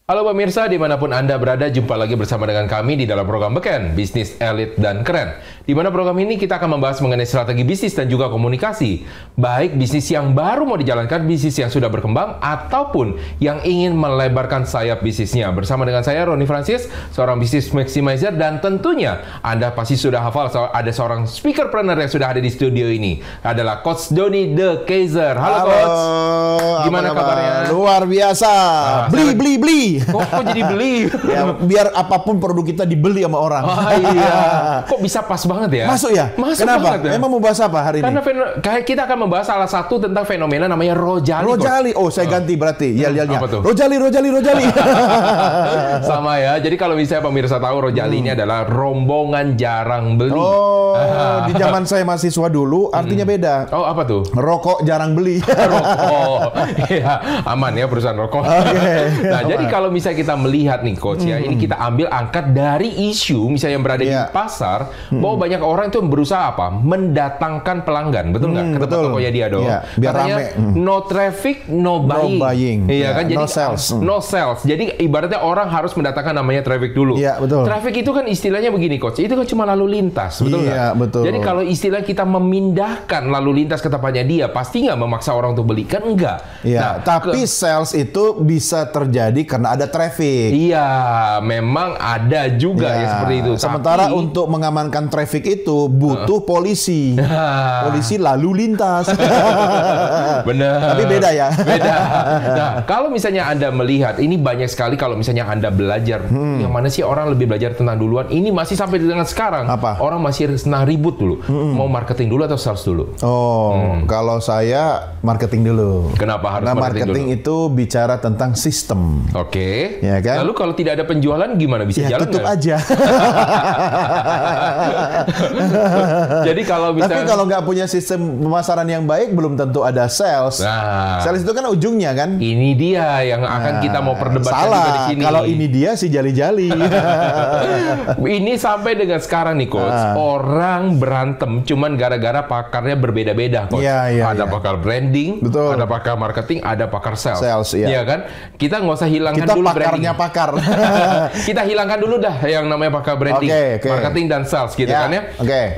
Halo pemirsa, dimanapun Anda berada, jumpa lagi bersama dengan kami di dalam program Beken, Bisnis Elit dan Keren. Di mana program ini kita akan membahas mengenai strategi bisnis dan juga komunikasi. Baik bisnis yang baru mau dijalankan, bisnis yang sudah berkembang, ataupun yang ingin melebarkan sayap bisnisnya. Bersama dengan saya, Roni Francis, seorang bisnis maximizer, dan tentunya Anda pasti sudah hafal ada seorang speakerpreneur yang sudah ada di studio ini. Adalah Coach Doni The Kaiser. Halo Coach, gimana kabarnya? Luar biasa. Beli. Kok jadi beli? Ya, biar apapun produk kita dibeli sama orang. Oh iya. Kok bisa pas banget ya? Masuk ya? Masuk Kenapa? banget ya? Emang mau bahas apa hari ini? Karena kita akan membahas salah satu tentang fenomena namanya Rojali. Rojali. Oh, saya ganti berarti. Yel-yelnya. Apa tuh? Rojali. Sama ya. Jadi kalau misalnya pemirsa tahu, Rojali ini adalah rombongan jarang beli. Oh, di zaman saya mahasiswa dulu artinya beda. Oh, apa tuh? Rokok jarang beli. Rokok. Ya, aman ya perusahaan rokok. Okay. Nah, jadi kalau misalnya kita melihat nih Coach ya, ini kita ambil angkat dari isu misalnya yang berada di pasar, bahwa banyak orang itu berusaha apa? Mendatangkan pelanggan, betul nggak? Ke tempat tokonya dia dong. Biar katanya rame. no traffic, no buying. Iya kan? Jadi no sales. No sales. Jadi ibaratnya orang harus mendatangkan namanya traffic dulu. Iya, betul. Traffic itu kan istilahnya begini Coach, itu kan cuma lalu lintas, betul nggak? Iya, betul. Jadi kalau istilah kita memindahkan lalu lintas ke tempatnya dia, pasti nggak memaksa orang untuk beli, kan enggak? Iya, Nah, tapi sales itu bisa terjadi karena ada traffic. Iya, memang ada juga ya seperti itu. Sementara untuk mengamankan traffic itu butuh polisi. Polisi lalu lintas. Benar. Tapi beda ya. Beda. Nah, kalau misalnya Anda melihat, ini banyak sekali kalau misalnya Anda belajar, yang mana sih orang lebih belajar tentang duluan, ini masih sampai dengan sekarang. Apa? Orang masih senang ribut dulu. Mau marketing dulu atau sales dulu? Oh, kalau saya marketing dulu. Kenapa harus Karena marketing dulu? itu bicara tentang sistem. Oke. Ya kan? Lalu kalau tidak ada penjualan gimana bisa jalan? Tutup nggak? aja. Jadi kalau misalnya... Tapi kalau nggak punya sistem pemasaran yang baik, belum tentu ada sales. Nah, Sales itu kan ujungnya kan. ini dia yang akan kita mau perdebatkan juga di Salah. sini. Kalau ini dia si jali-jali. Ini sampai dengan sekarang nih Coach, orang berantem cuman gara-gara pakarnya berbeda-beda Coach. Ada pakar branding, Betul. ada pakar marketing, ada pakar sales. Iya. Iya kan? Kita nggak usah hilangkan Kita dulu pakarnya branding. pakar. Kita hilangkan dulu dah yang namanya pakar branding, Oke. marketing dan sales gitu kan ya.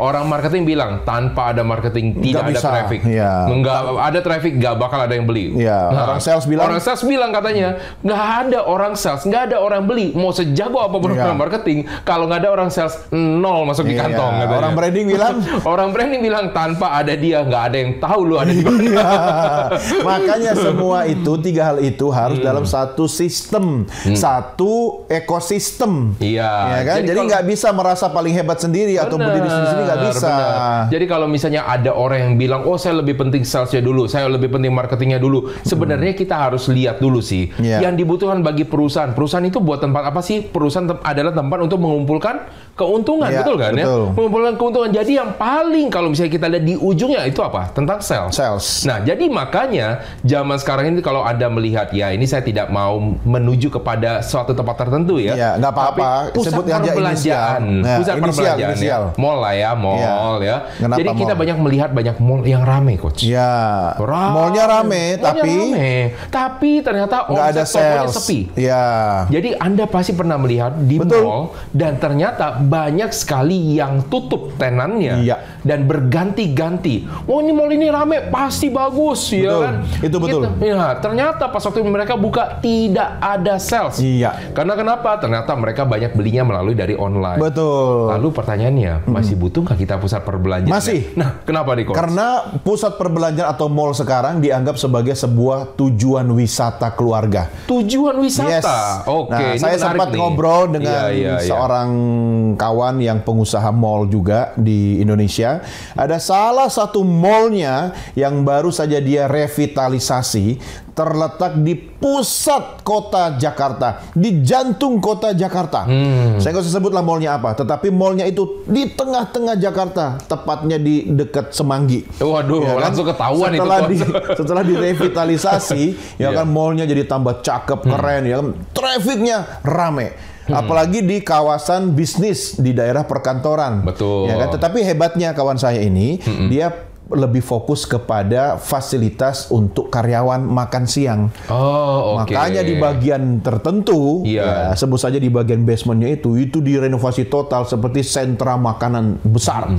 Orang marketing bilang tanpa ada marketing tidak Nggak ada bisa. traffic. Iya. Nggak ada traffic, nggak bakal ada yang beli. Iya. Orang sales bilang. Orang sales bilang katanya nggak ada orang sales, nggak ada orang beli. Mau sejago apapun orang marketing, kalau nggak ada orang sales, nol masuk di kantong. Katanya. Orang branding bilang. Orang branding bilang tanpa ada dia nggak ada yang tahu lu ada di mana. Makanya semua itu, tiga hal itu harus dalam satu sistem, satu ekosistem. Iya. Ya kan? Jadi nggak bisa merasa paling hebat sendiri atau berdiri sendiri, nggak bisa. Benar. Jadi kalau misalnya ada orang yang bilang, oh saya lebih penting salesnya dulu, saya lebih penting marketingnya dulu. Sebenarnya kita harus lihat dulu sih, yang dibutuhkan bagi perusahaan. Perusahaan itu buat tempat apa sih? Perusahaan adalah tempat untuk mengumpulkan keuntungan, betul kan ya? Mengumpulkan keuntungan. Jadi yang paling kalau misalnya kita lihat di ujungnya itu apa? Tentang sales. Nah, jadi makanya zaman sekarang ini kalau Anda melihat ya, ini saya tidak mau menuju kepada suatu tempat tertentu ya. Iya, nggak apa-apa. Pusat Sebut aja perbelanjaan, inisial. pusat perbelanjaan inisial. ya. Mall lah ya, mall ya. Kenapa Jadi kita mall? banyak melihat banyak mall yang rame, Coach. Ya, mallnya rame, tapi ternyata nggak ada omset tokonya sales. sepi. Ya. Jadi Anda pasti pernah melihat di mall dan ternyata banyak sekali yang tutup tenannya dan berganti-ganti. Oh ini mall ini rame, pasti bagus ya kan? Itu betul. Ya, ternyata pas waktu mereka buka tidak ada sales. Iya. Karena kenapa? Ternyata mereka banyak belinya melalui dari online. Betul. Lalu pertanyaannya, masih butuh nggak kita pusat perbelanjaan? Masih. Nah, kenapa nih Coach? Karena pusat perbelanjaan atau mall sekarang dianggap sebagai sebuah tujuan wisata keluarga. Tujuan wisata. Oke, Nah, ini saya menarik sempat nih. ngobrol dengan seorang kawan yang pengusaha mall juga di Indonesia. Ada salah satu mallnya yang baru saja dia revitalisasi, terletak di pusat kota Jakarta, di jantung kota Jakarta. Saya nggak usah sebutlah mallnya apa, tetapi mallnya itu di tengah-tengah Jakarta, tepatnya di dekat Semanggi. Waduh, Ya kan? langsung ketahuan Setelah direvitalisasi, ya kan mallnya jadi tambah cakep, keren, ya kan, trafiknya rame. Apalagi di kawasan bisnis di daerah perkantoran. Betul. Ya kan? Tetapi hebatnya kawan saya ini, dia lebih fokus kepada fasilitas untuk karyawan makan siang. Oh, oke. Makanya di bagian tertentu, ya, sebut saja di bagian basementnya itu direnovasi total seperti sentra makanan besar,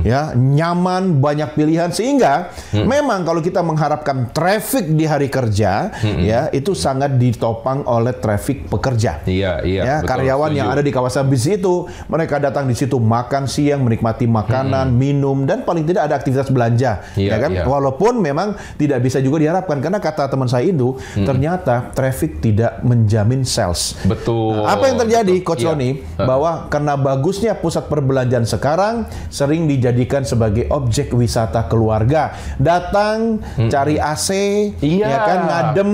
ya, nyaman, banyak pilihan, sehingga memang kalau kita mengharapkan traffic di hari kerja, ya, itu sangat ditopang oleh traffic pekerja. Iya, ya, betul, karyawan yang ada di kawasan bisnis itu, mereka datang di situ makan siang, menikmati makanan, minum, dan paling tidak ada aktivitas belanja, ya kan? Walaupun memang tidak bisa juga diharapkan, karena kata teman saya itu, ternyata traffic tidak menjamin sales. Betul. Nah, apa yang terjadi, Coach Roni, bahwa karena bagusnya pusat perbelanjaan sekarang sering dijadikan sebagai objek wisata keluarga. Datang, cari AC, ya kan, ngadem,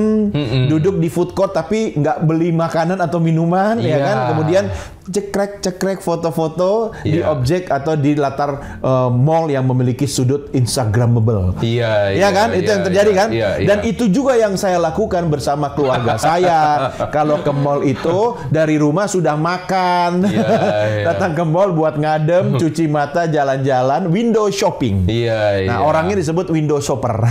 duduk di food court tapi nggak beli makanan atau minuman, ya kan? Kemudian cekrek foto-foto di objek atau di latar mall yang memiliki sudut Instagramable. Ya kan? Itu yang terjadi kan? Dan itu juga yang saya lakukan bersama keluarga saya. Kalau ke mall itu dari rumah sudah makan, datang ke mall buat ngadem, cuci mata, jalan-jalan, window shopping. Nah, orangnya disebut window shopper.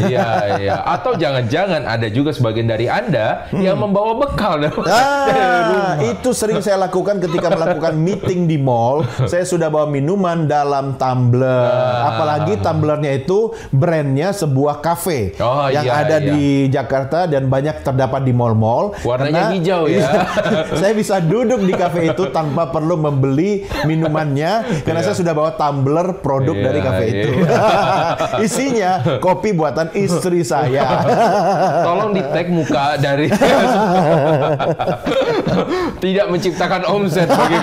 Atau jangan-jangan ada juga sebagian dari Anda yang membawa bekal dari rumah. Itu sering saya lakukan ketika melakukan meeting di mall. Saya sudah bawa minuman dalam tumbler. Apalagi tumblernya itu brandnya sebuah kafe yang ada di Jakarta dan banyak terdapat di mall-mall. Warnanya hijau ya. Saya bisa duduk di kafe itu tanpa perlu membeli minumannya karena saya sudah bawa tumbler produk dari kafe itu. Isinya kopi buatan istri saya. Tolong di tag muka dari tidak menciptakan omset bagi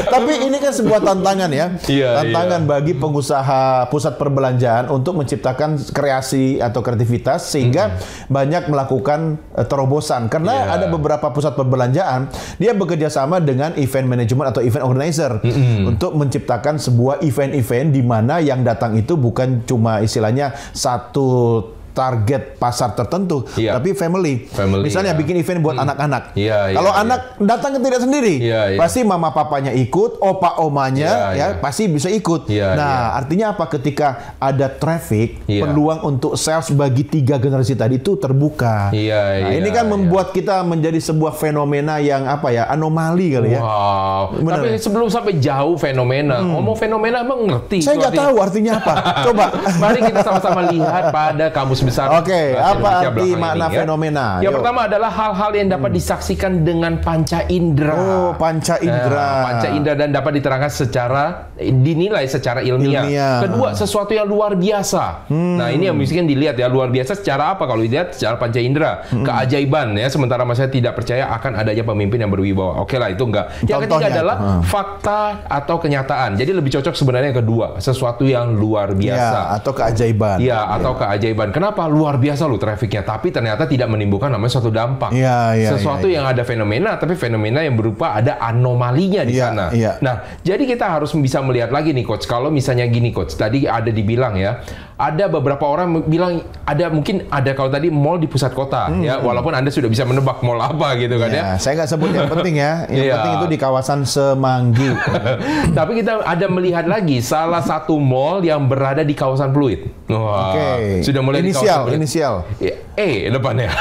Tapi ini kan sebuah tantangan ya. Tantangan bagi pengusaha pusat perbelanjaan untuk menciptakan kreasi atau kreativitas sehingga banyak melakukan terobosan. Karena ada beberapa pusat perbelanjaan, dia bekerja sama dengan event management atau event organizer untuk menciptakan sebuah event-event di mana yang datang itu bukan cuma istilahnya satu target pasar tertentu, tapi family. Misalnya bikin event buat anak-anak. Kalau anak datang tidak sendiri, pasti mama papanya ikut, opa omanya pasti bisa ikut. Nah, artinya apa? Ketika ada traffic, peluang untuk sales bagi 3 generasi tadi itu terbuka. Ini kan membuat kita menjadi sebuah fenomena yang apa ya, anomali kali ya. Tapi sebelum sampai jauh fenomena, ngomong fenomena emang ngerti? Saya nggak tahu artinya apa. Coba. Mari kita sama-sama lihat pada kamus besar. Apa arti makna fenomena? Yang pertama adalah hal-hal yang dapat disaksikan dengan panca indera. Panca indera. Panca indera dan dapat diterangkan dinilai secara ilmiah. Kedua, sesuatu yang luar biasa. Nah, ini yang mungkin dilihat ya, luar biasa secara apa? Kalau dilihat secara panca indera, keajaiban ya. Sementara masyarakat tidak percaya akan adanya pemimpin yang berwibawa. Oke lah, itu enggak. Yang ketiga adalah fakta atau kenyataan. Jadi lebih cocok sebenarnya yang kedua, sesuatu yang luar biasa atau keajaiban. Atau keajaiban. Kenapa? Luar biasa loh trafiknya, tapi ternyata tidak menimbulkan namanya suatu dampak. Sesuatu yang ada fenomena, tapi fenomena yang berupa ada anomalinya di sana. Nah, jadi kita harus bisa melihat lagi nih, Coach. Kalau misalnya gini, Coach, tadi ada dibilang ya, ada beberapa orang bilang mungkin ada kalau tadi mall di pusat kota ya, walaupun Anda sudah bisa menebak mall apa gitu kan ya. Saya nggak sebut yang penting ya. Yang penting itu di kawasan Semanggi. Tapi kita ada melihat lagi salah satu mall yang berada di kawasan Pluit. Sudah mulai inisial. Depannya.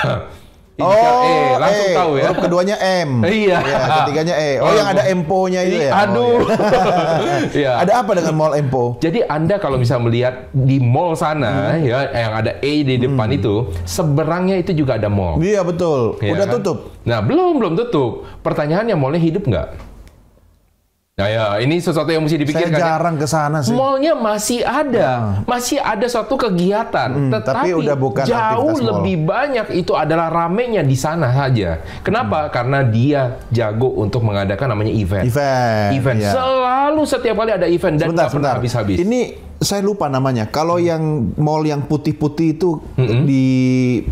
Langsung tahu ya. Huruf keduanya M. Ketiganya E. Yang ada Empo-nya itu ya. Aduh. Ada apa dengan mall Empo? Jadi Anda kalau bisa melihat di mall sana ya, yang ada E di depan itu, seberangnya itu juga ada mall. Iya, betul. Udah tutup. Nah, belum tutup. Pertanyaannya, mallnya hidup nggak? Nah ya, ini sesuatu yang mesti dipikirkan. Saya jarang ke sana sih. Mallnya masih ada, masih ada suatu kegiatan, tapi udah bukan jauh lebih banyak itu adalah ramenya di sana saja. Kenapa? Karena dia jago untuk mengadakan namanya event. Selalu setiap kali ada event dan nggak pernah habis-habis. Ini saya lupa namanya. Kalau yang mall yang putih-putih itu di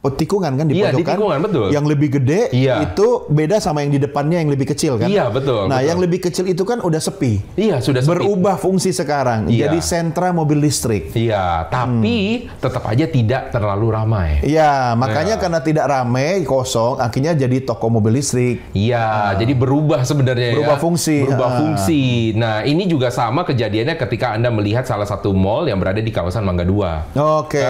tikungan kan, di Iya, pojokan. di tikungan, betul. Yang lebih gede Iya. itu beda sama yang di depannya yang lebih kecil kan. Iya, betul. Nah, betul. yang lebih kecil itu kan udah sepi. Iya, sudah sepi. Berubah fungsi sekarang. Iya. Jadi sentra mobil listrik. Iya, tapi tetap aja tidak terlalu ramai. Iya, makanya Iya. karena tidak ramai, kosong, akhirnya jadi toko mobil listrik. Iya, jadi berubah sebenarnya Berubah ya. fungsi. Berubah Ah. fungsi. Nah, ini juga sama kejadiannya ketika Anda melihat salah satu mall yang berada di kawasan Mangga 2. Oke,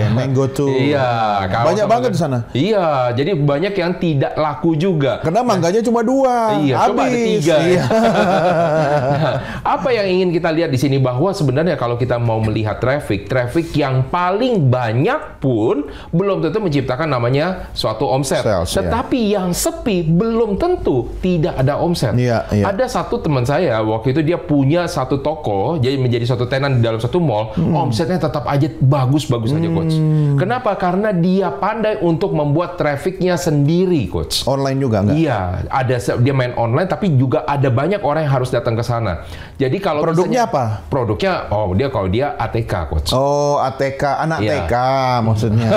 Mango tuh. Iya, kawasan Banyak banget Mangga- di sana. Iya, jadi banyak yang tidak laku juga. Karena mangganya cuma 2. Iya, coba ada 3. Iya. Nah, apa yang ingin kita lihat di sini bahwa sebenarnya kalau kita mau melihat traffic yang paling banyak pun belum tentu menciptakan namanya suatu omset. Sales, iya. Tetapi yang sepi belum tentu tidak ada omset. Iya, iya. Ada satu teman saya waktu itu dia punya satu toko, jadi menjadi satu tenan di dalam satu mall, omsetnya tetap aja bagus-bagus aja, Coach. Kenapa? Karena dia pandai untuk membuat trafficnya sendiri, Coach. Online juga enggak? Iya, dia main online tapi juga ada banyak orang yang harus datang ke sana. Jadi kalau Produknya misalnya- apa? Produknya kalau dia ATK, Coach. Oh, ATK, anak Iya. TK maksudnya.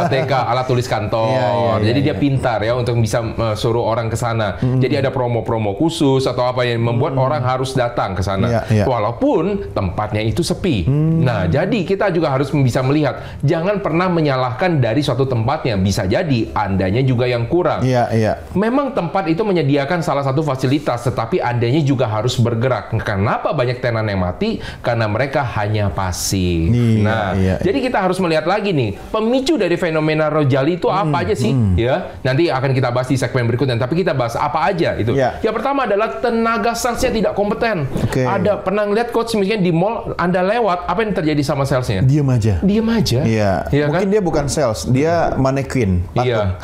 ATK, alat tulis kantor. Iya, iya, Jadi iya, dia pintar ya untuk bisa suruh orang ke sana. Jadi ada promo-promo khusus atau apa yang membuat orang harus datang ke sana. Iya, iya. Walaupun tempatnya itu sepi. Nah, jadi kita juga harus bisa melihat, jangan pernah menyalahkan dari suatu tempatnya. Bisa jadi Andanya juga yang kurang. Iya, iya. Memang tempat itu menyediakan salah satu fasilitas, tetapi Andanya juga harus bergerak. Kenapa banyak tenan yang mati? Karena mereka hanya pasif. Iya, Nah, iya. jadi kita harus melihat lagi nih, pemicu dari fenomena Rojali itu apa aja sih? Ya, nanti akan kita bahas di segmen berikutnya. Tapi kita bahas apa aja itu. Iya. Yang pertama adalah tenaga salesnya tidak kompeten. Oke. Ada pernah ngeliat coach misalnya di mall Anda lewat, apa yang terjadi sama salesnya? Diam aja. Diam aja. Iya. Iya kan? Mungkin dia bukan sales, dia manekin. Iya.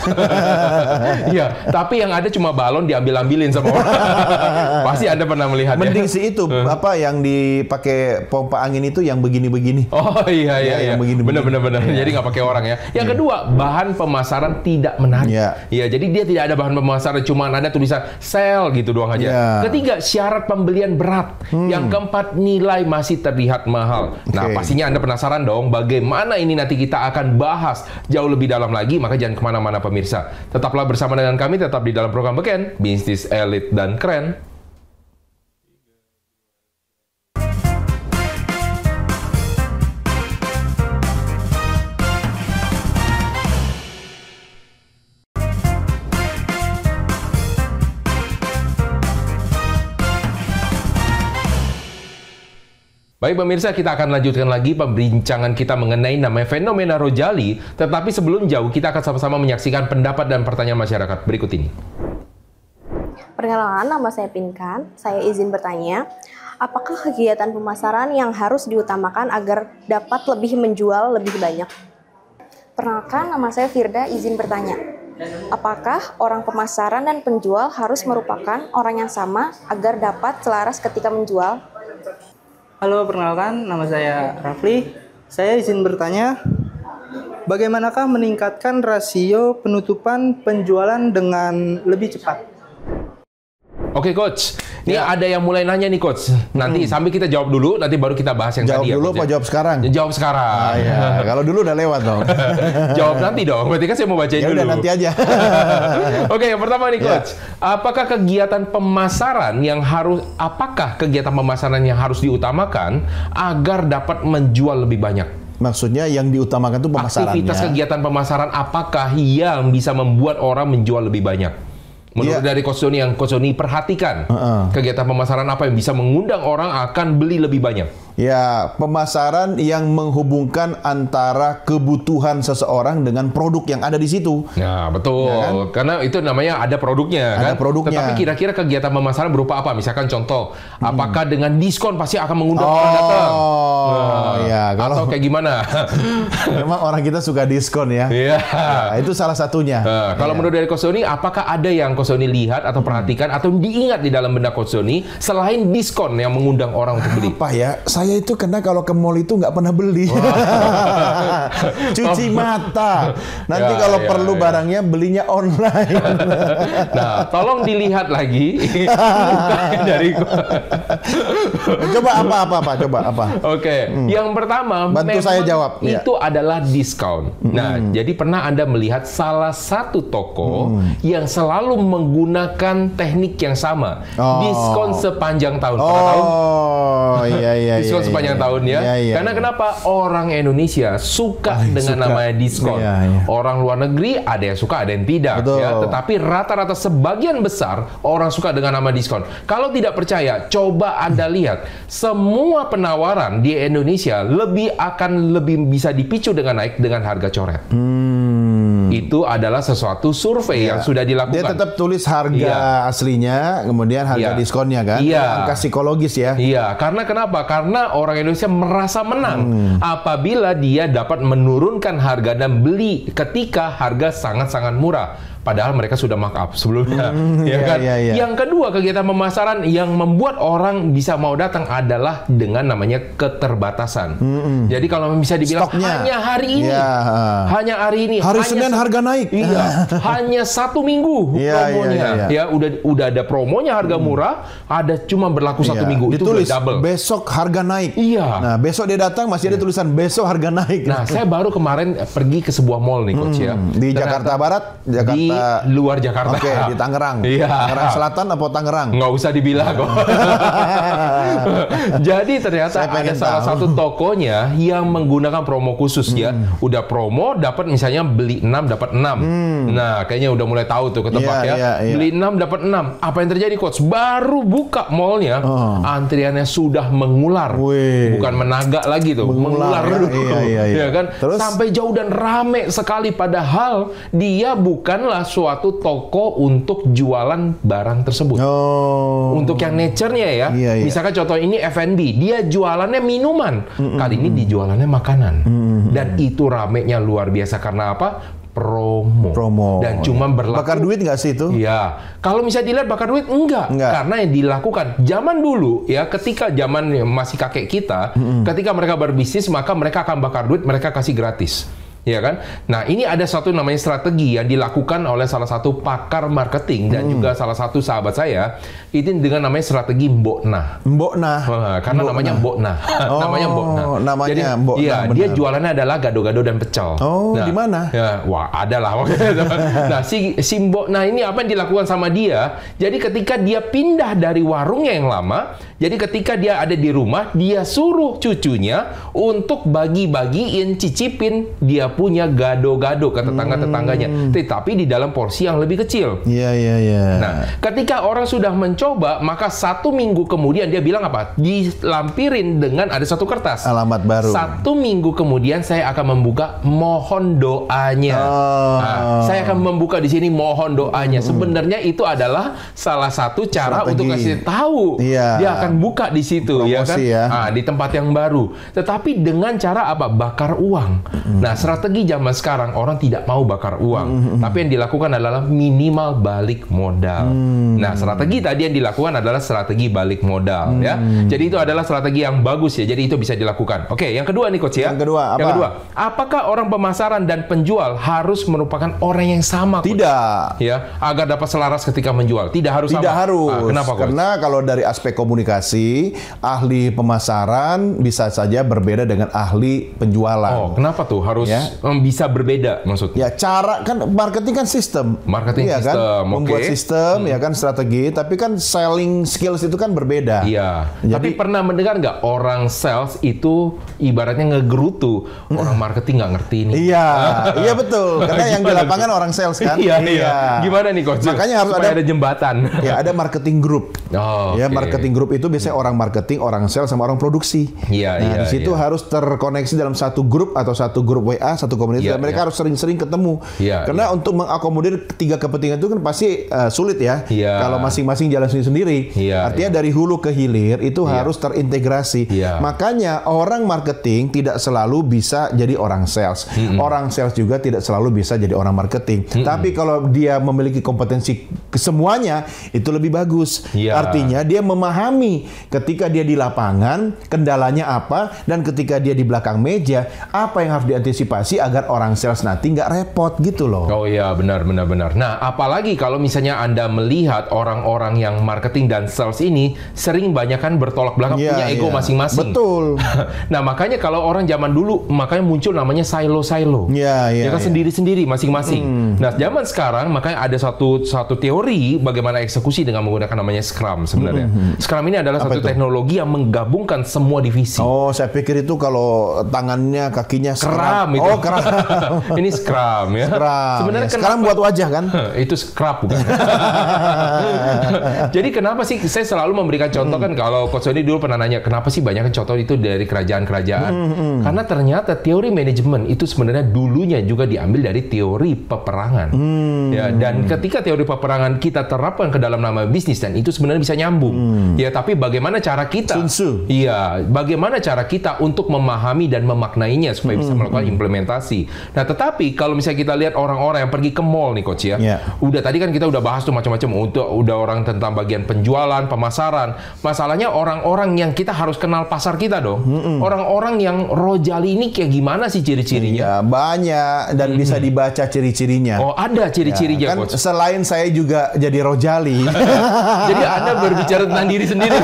Iya, tapi yang ada cuma balon diambil-ambilin sama orang. Pasti Anda pernah melihat Mending ya. sih itu apa yang dipakai pompa angin itu yang begini-begini. Oh iya Iya, iya. yang begini-begini. Benar. Jadi nggak pakai orang ya. Yang kedua, bahan pemasaran tidak menarik. Iya. Iya, jadi dia tidak ada bahan pemasaran, cuma ada tulisan sell gitu doang aja. Iya. Ketiga, syarat pembelian berat. Yang keempat, nilai masih terlihat mahal. Nah, Oke. pastinya Anda penasaran dong bagaimana ini nanti kita akan bahas jauh lebih dalam lagi, maka jangan kemana-mana pemirsa. Tetaplah bersama dengan kami, tetap di dalam program Beken, Bisnis Elit dan Keren. Baik pemirsa, kita akan lanjutkan lagi perbincangan kita mengenai namanya fenomena Rojali. Tetapi sebelum jauh, kita akan sama-sama menyaksikan pendapat dan pertanyaan masyarakat berikut ini. Perkenalkan, nama saya Pinkan. Saya izin bertanya, apakah kegiatan pemasaran yang harus diutamakan agar dapat lebih menjual lebih banyak? Perkenalkan, nama saya Firda, izin bertanya. Apakah orang pemasaran dan penjual harus merupakan orang yang sama agar dapat selaras ketika menjual? Halo, perkenalkan, nama saya Rafli. Saya izin bertanya, bagaimanakah meningkatkan rasio penutupan penjualan dengan lebih cepat? Oke Coach, ini ada yang mulai nanya nih Coach. Nanti sambil kita jawab dulu, nanti baru kita bahas yang Jawab tadi ya, dulu Coach, apa ya. jawab sekarang? Jawab sekarang. Ah, iya. Kalau dulu udah lewat dong. Jawab nanti dong, berarti kan saya mau bacain Ya dulu. udah nanti aja. Oke, yang pertama nih Ya. Coach. Apakah kegiatan pemasaran yang harus diutamakan agar dapat menjual lebih banyak? Maksudnya yang diutamakan itu pemasarannya. Aktivitas kegiatan pemasaran apakah yang bisa membuat orang menjual lebih banyak? Menurut dari Coach Doni, yang Coach Doni perhatikan, kegiatan pemasaran apa yang bisa mengundang orang akan beli lebih banyak? Ya, pemasaran yang menghubungkan antara kebutuhan seseorang dengan produk yang ada di situ. Nah, betul. Ya kan? Karena itu namanya ada produknya, Ada kan? produknya. Tetapi kira-kira kegiatan pemasaran berupa apa? Misalkan contoh, apakah dengan diskon pasti akan mengundang orang datang? Oh, ya. Atau kayak gimana? Memang orang kita suka diskon ya. Iya. Nah, itu salah satunya. Nah, kalau Ya. menurut dari Coach Doni, apakah ada yang Coach Doni lihat atau perhatikan atau diingat di dalam benak Coach Doni selain diskon yang mengundang orang untuk beli? Apa ya? Saya Saya itu karena kalau ke mall itu nggak pernah beli. Cuci mata. Nanti kalau perlu barangnya belinya online. Nah, tolong dilihat lagi. Dari Coba apa? Coba apa? Oke, yang pertama Bantu saya jawab. itu adalah diskon. Nah, jadi pernah Anda melihat salah satu toko yang selalu menggunakan teknik yang sama, diskon sepanjang tahun. Pernah tahu? Iya. Diskon sepanjang tahun ya. Iya. Karena kenapa? Orang Indonesia suka dengan suka. namanya diskon. Iya. Orang luar negeri ada yang suka, ada yang tidak. Betul. Ya. Tetapi rata-rata sebagian besar orang suka dengan nama diskon. Kalau tidak percaya, coba Anda lihat semua penawaran di Indonesia akan lebih bisa dipicu dengan naik dengan harga coret. Itu adalah sesuatu survei yang sudah dilakukan. Dia tetap tulis harga aslinya, kemudian harga diskonnya kan. Angka psikologis ya. Iya, karena kenapa? Karena orang Indonesia merasa menang apabila dia dapat menurunkan harga dan beli ketika harga sangat-sangat murah. Padahal mereka sudah markup sebelumnya, kan? Yang kedua, kegiatan pemasaran yang membuat orang bisa mau datang adalah dengan namanya keterbatasan. Jadi kalau bisa dibilang stoknya. Hanya hari ini, hari Senin harga naik. Iya, hanya 1 minggu promonya. Ya, udah ada promonya harga murah, ada cuma berlaku 1 minggu. Ditulis itu double. Besok harga naik. Iya. Nah, besok dia datang masih ada tulisan besok harga naik. Nah, saya baru kemarin pergi ke sebuah mall nih, Coach ya. Di Jakarta Barat, di luar Jakarta. Oke, di Tangerang. Iya. Tangerang Selatan apa Tangerang? Nggak usah dibilang kok. Jadi ternyata ada salah satu tokonya yang menggunakan promo khusus ya. Udah promo dapat misalnya beli 6 dapat 6. Nah, kayaknya udah mulai tahu tuh ketebak ya. Beli 6 dapat 6. Apa yang terjadi, Coach? Baru buka mallnya, antriannya sudah mengular. Bukan menagak lagi tuh, mengular dulu. Ya kan? Terus? Sampai jauh dan rame sekali, padahal dia bukanlah suatu toko untuk jualan barang tersebut. Untuk yang nature-nya ya. Misalkan contoh ini F&B, dia jualannya minuman. Kali ini dijualannya makanan. Dan itu ramenya luar biasa karena apa? Promo. Dan cuma berlaku. Bakar duit nggak sih itu? Iya. Kalau misalnya dilihat bakar duit, enggak. Karena yang dilakukan zaman dulu ya, ketika zaman masih kakek kita, ketika mereka berbisnis, maka mereka akan bakar duit, mereka kasih gratis. Ya kan? Nah, ini ada satu namanya strategi yang dilakukan oleh salah satu pakar marketing dan juga salah satu sahabat saya. Itu dengan namanya strategi Mbokna. Karena namanya Mbokna. Namanya Mbokna. Namanya Jadi, Mbokna. Iya, dia jualannya adalah gado-gado dan pecel. Di mana? Ya, wah, ada lah. Nah, si Mbokna ini apa yang dilakukan sama dia? Jadi ketika dia pindah dari warungnya yang lama, jadi ketika dia ada di rumah, dia suruh cucunya untuk bagi-bagiin, cicipin dia punya gado-gado ke tetangga-tetangganya, tetapi di dalam porsi yang lebih kecil. Iya. Nah, ketika orang sudah mencoba, maka 1 minggu kemudian dia bilang apa? Dilampirin dengan ada satu kertas. Alamat baru. 1 minggu kemudian saya akan membuka mohon doanya. Nah, saya akan membuka di sini mohon doanya. Sebenarnya itu adalah salah satu cara untuk kasih tahu. Dia akan buka di situ. Promosi, ya kan? Ya. Di tempat yang baru. Tetapi dengan cara apa? Bakar uang. Nah, strategi zaman sekarang orang tidak mau bakar uang, tapi yang dilakukan adalah minimal balik modal. Nah, strategi tadi yang dilakukan adalah strategi balik modal, ya. Jadi itu adalah strategi yang bagus ya. Jadi itu bisa dilakukan. Oke, yang kedua nih Coach ya. Yang kedua apa? Yang kedua, apakah orang pemasaran dan penjual harus merupakan orang yang sama, Coach? Tidak. Ya, agar dapat selaras ketika menjual. Tidak harus sama. Tidak harus. Kenapa, Coach? Karena kalau dari aspek komunikasi, ahli pemasaran bisa saja berbeda dengan ahli penjualan. Kenapa tuh harus bisa berbeda maksudnya? Ya, cara kan marketing kan sistem. Marketing iya sistem, kan? Membuat sistem ya kan, strategi, tapi kan selling skills itu kan berbeda. Iya. Jadi, tapi pernah mendengar nggak orang sales itu ibaratnya ngegerutu, orang marketing nggak ngerti ini. Iya, iya betul. Karena yang di lapangan orang sales kan. Iya. Gimana nih Coach? Makanya harus ada jembatan. Ya, ada marketing group. Ya, marketing group itu biasanya orang marketing, orang sales sama orang produksi. Di situ harus terkoneksi dalam satu grup atau satu grup WA, satu komunitas. Iya, Dan mereka iya. harus sering-sering ketemu. Iya, Karena untuk mengakomodir tiga kepentingan itu kan pasti sulit ya. Iya. Kalau masing-masing jalan sendiri-sendiri. Iya, Artinya dari hulu ke hilir itu harus terintegrasi. Iya. Makanya orang marketing tidak selalu bisa jadi orang sales. Orang sales juga tidak selalu bisa jadi orang marketing. Tapi kalau dia memiliki kompetensi kesemuanya, itu lebih bagus. Iya. Artinya dia memahami ketika dia di lapangan, kendalanya apa, dan ketika dia di belakang meja, apa yang harus diantisipasi agar orang sales nanti nggak repot gitu loh. Oh iya, benar. Nah, apalagi kalau misalnya Anda melihat orang-orang yang marketing dan sales ini sering banyak kan bertolak belakang, Iya, punya ego iya. masing-masing. Betul. Nah, makanya kalau orang zaman dulu, makanya muncul namanya silo-silo. Iya, Ya kan iya. sendiri-sendiri masing-masing. Nah, zaman sekarang makanya ada satu teori bagaimana eksekusi dengan menggunakan namanya Scrum sebenarnya. Scrum ini adalah Apa satu itu? teknologi yang menggabungkan semua divisi. Oh, saya pikir itu kalau tangannya, kakinya Kram itu. Oh, kram. Ini Scrum ya. Kram. Sebenarnya Ya, sekarang buat wajah kan? itu scrub bukan? Jadi kenapa sih saya selalu memberikan contoh kan kalau Coach Sony dulu pernah nanya kenapa sih banyak contoh itu dari kerajaan-kerajaan? Karena ternyata teori manajemen itu sebenarnya dulunya juga diambil dari teori peperangan. Ya, dan ketika teori peperangan kita terapkan ke dalam nama bisnis dan itu sebenarnya bisa nyambung. Ya, tapi bagaimana cara kita? Sun Tzu. Iya, bagaimana cara kita untuk memahami dan memaknainya supaya bisa melakukan implementasi. Nah, tetapi kalau misalnya kita lihat orang-orang yang pergi ke mall nih Coach ya. Iya. Udah tadi kan kita udah bahas tuh macam-macam udah orang tentang bagian penjualan, pemasaran. Masalahnya orang-orang yang kita harus kenal pasar kita dong. Orang-orang yang rojali ini kayak gimana sih ciri-cirinya? Ya, banyak dan bisa dibaca ciri-cirinya. Oh, ada ciri-cirinya kan Coach. selain saya juga jadi rojali. Jadi Anda berbicara tentang diri sendiri.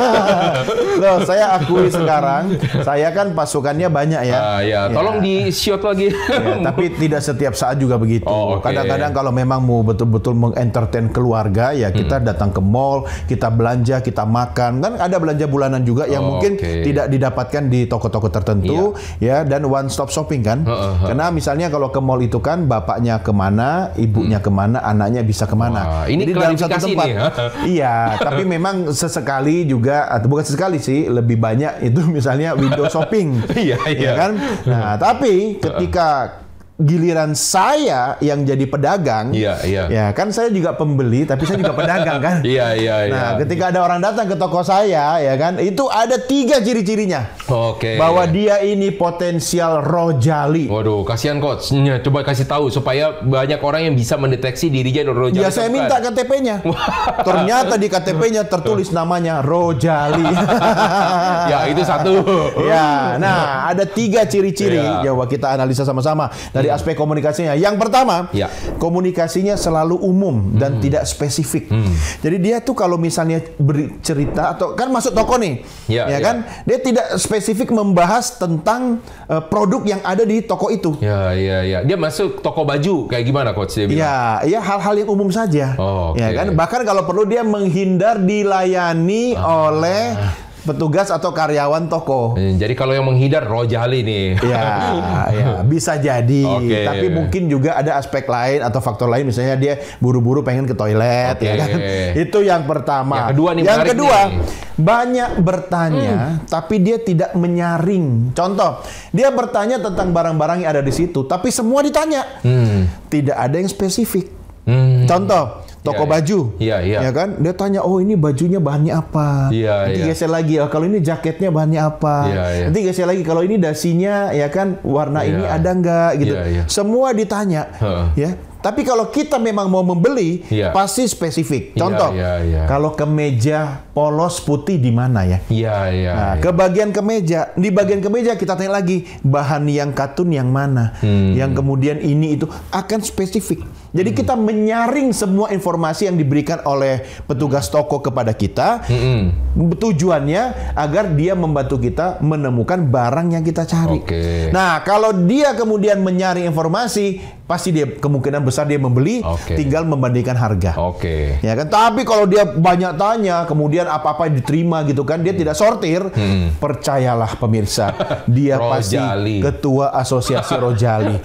Loh, saya akui sekarang, saya kan pasukannya banyak ya. Ya, tolong di-shot lagi. Ya, tapi tidak setiap saat juga begitu. Oh, oke. Kadang-kadang kalau memang mau betul-betul mengentertain keluarga, ya kita datang ke mall, kita belanja, kita makan. Kan ada belanja bulanan juga yang mungkin oke. tidak didapatkan di toko-toko tertentu, ya, dan one stop shopping kan. Karena misalnya kalau ke mall itu kan bapaknya kemana, ibunya kemana, anaknya bisa kemana. Wah, ini Jadi dalam satu klarifikasi tempat. nih, ya. Iya, tapi memang sesekali juga, atau bukan sesekali sih, lebih banyak itu misalnya window shopping. Iya. Ya kan? Nah, tapi ketika giliran saya yang jadi pedagang, Iya. ya kan saya juga pembeli, tapi saya juga pedagang kan. Iya. Nah, ketika ada orang datang ke toko saya, ya kan, itu ada 3 ciri-cirinya. Oke. Bahwa dia ini potensial rojali. Waduh, kasihan Coach. Coba kasih tahu supaya banyak orang yang bisa mendeteksi dirinya rojali. Ya saya minta KTP-nya. Ternyata di KTP-nya tertulis namanya Rojali. Ya, itu satu. Ya, nah ada 3 ciri-ciri. Ya. Coba kita analisa sama-sama dari aspek komunikasinya. Yang pertama, Ya. komunikasinya selalu umum dan tidak spesifik. Jadi dia tuh kalau misalnya bercerita atau kan masuk toko nih, Ya, ya ya. kan, dia tidak spesifik membahas tentang produk yang ada di toko itu. Ya. Dia masuk toko baju kayak gimana Coach dia bilang? Ya hal-hal yang umum saja. Oh, oke. Ya kan, bahkan kalau perlu dia menghindar dilayani oleh petugas atau karyawan toko. Jadi kalau yang menghindar rojali nih. Ya, bisa jadi. Oke. Tapi mungkin juga ada aspek lain atau faktor lain, misalnya dia buru-buru pengen ke toilet, Oke. ya kan. Itu yang pertama. Yang kedua nih, Yang menarik kedua, nih. banyak bertanya, tapi dia tidak menyaring. Contoh, dia bertanya tentang barang-barang yang ada di situ, tapi semua ditanya. Tidak ada yang spesifik. Contoh, toko Iya, baju, iya. ya kan? Dia tanya, oh ini bajunya bahannya apa? Iya, Nanti iya. geser lagi, oh, kalau ini jaketnya bahannya apa? Iya. Nanti geser lagi, kalau ini dasinya, ya kan, warna Iya. ini ada nggak? Gitu. Iya. Semua ditanya, Heeh. ya. Tapi kalau kita memang mau membeli, Iya. pasti spesifik. Iya, Contoh, iya. kalau kemeja polos putih di mana ya? Iya. Nah, ke bagian kemeja, di bagian kemeja kita tanya lagi bahan yang katun yang mana, yang kemudian ini itu akan spesifik. Jadi kita menyaring semua informasi yang diberikan oleh petugas toko kepada kita, tujuannya agar dia membantu kita menemukan barang yang kita cari. Oke. Nah, kalau dia kemudian menyaring informasi, pasti dia kemungkinan besar dia membeli, Oke. tinggal membandingkan harga. Oke. Ya kan, tapi kalau dia banyak tanya, kemudian apa-apa diterima gitu kan, dia tidak sortir, percayalah pemirsa, dia pasti Rojali. ketua asosiasi Rojali.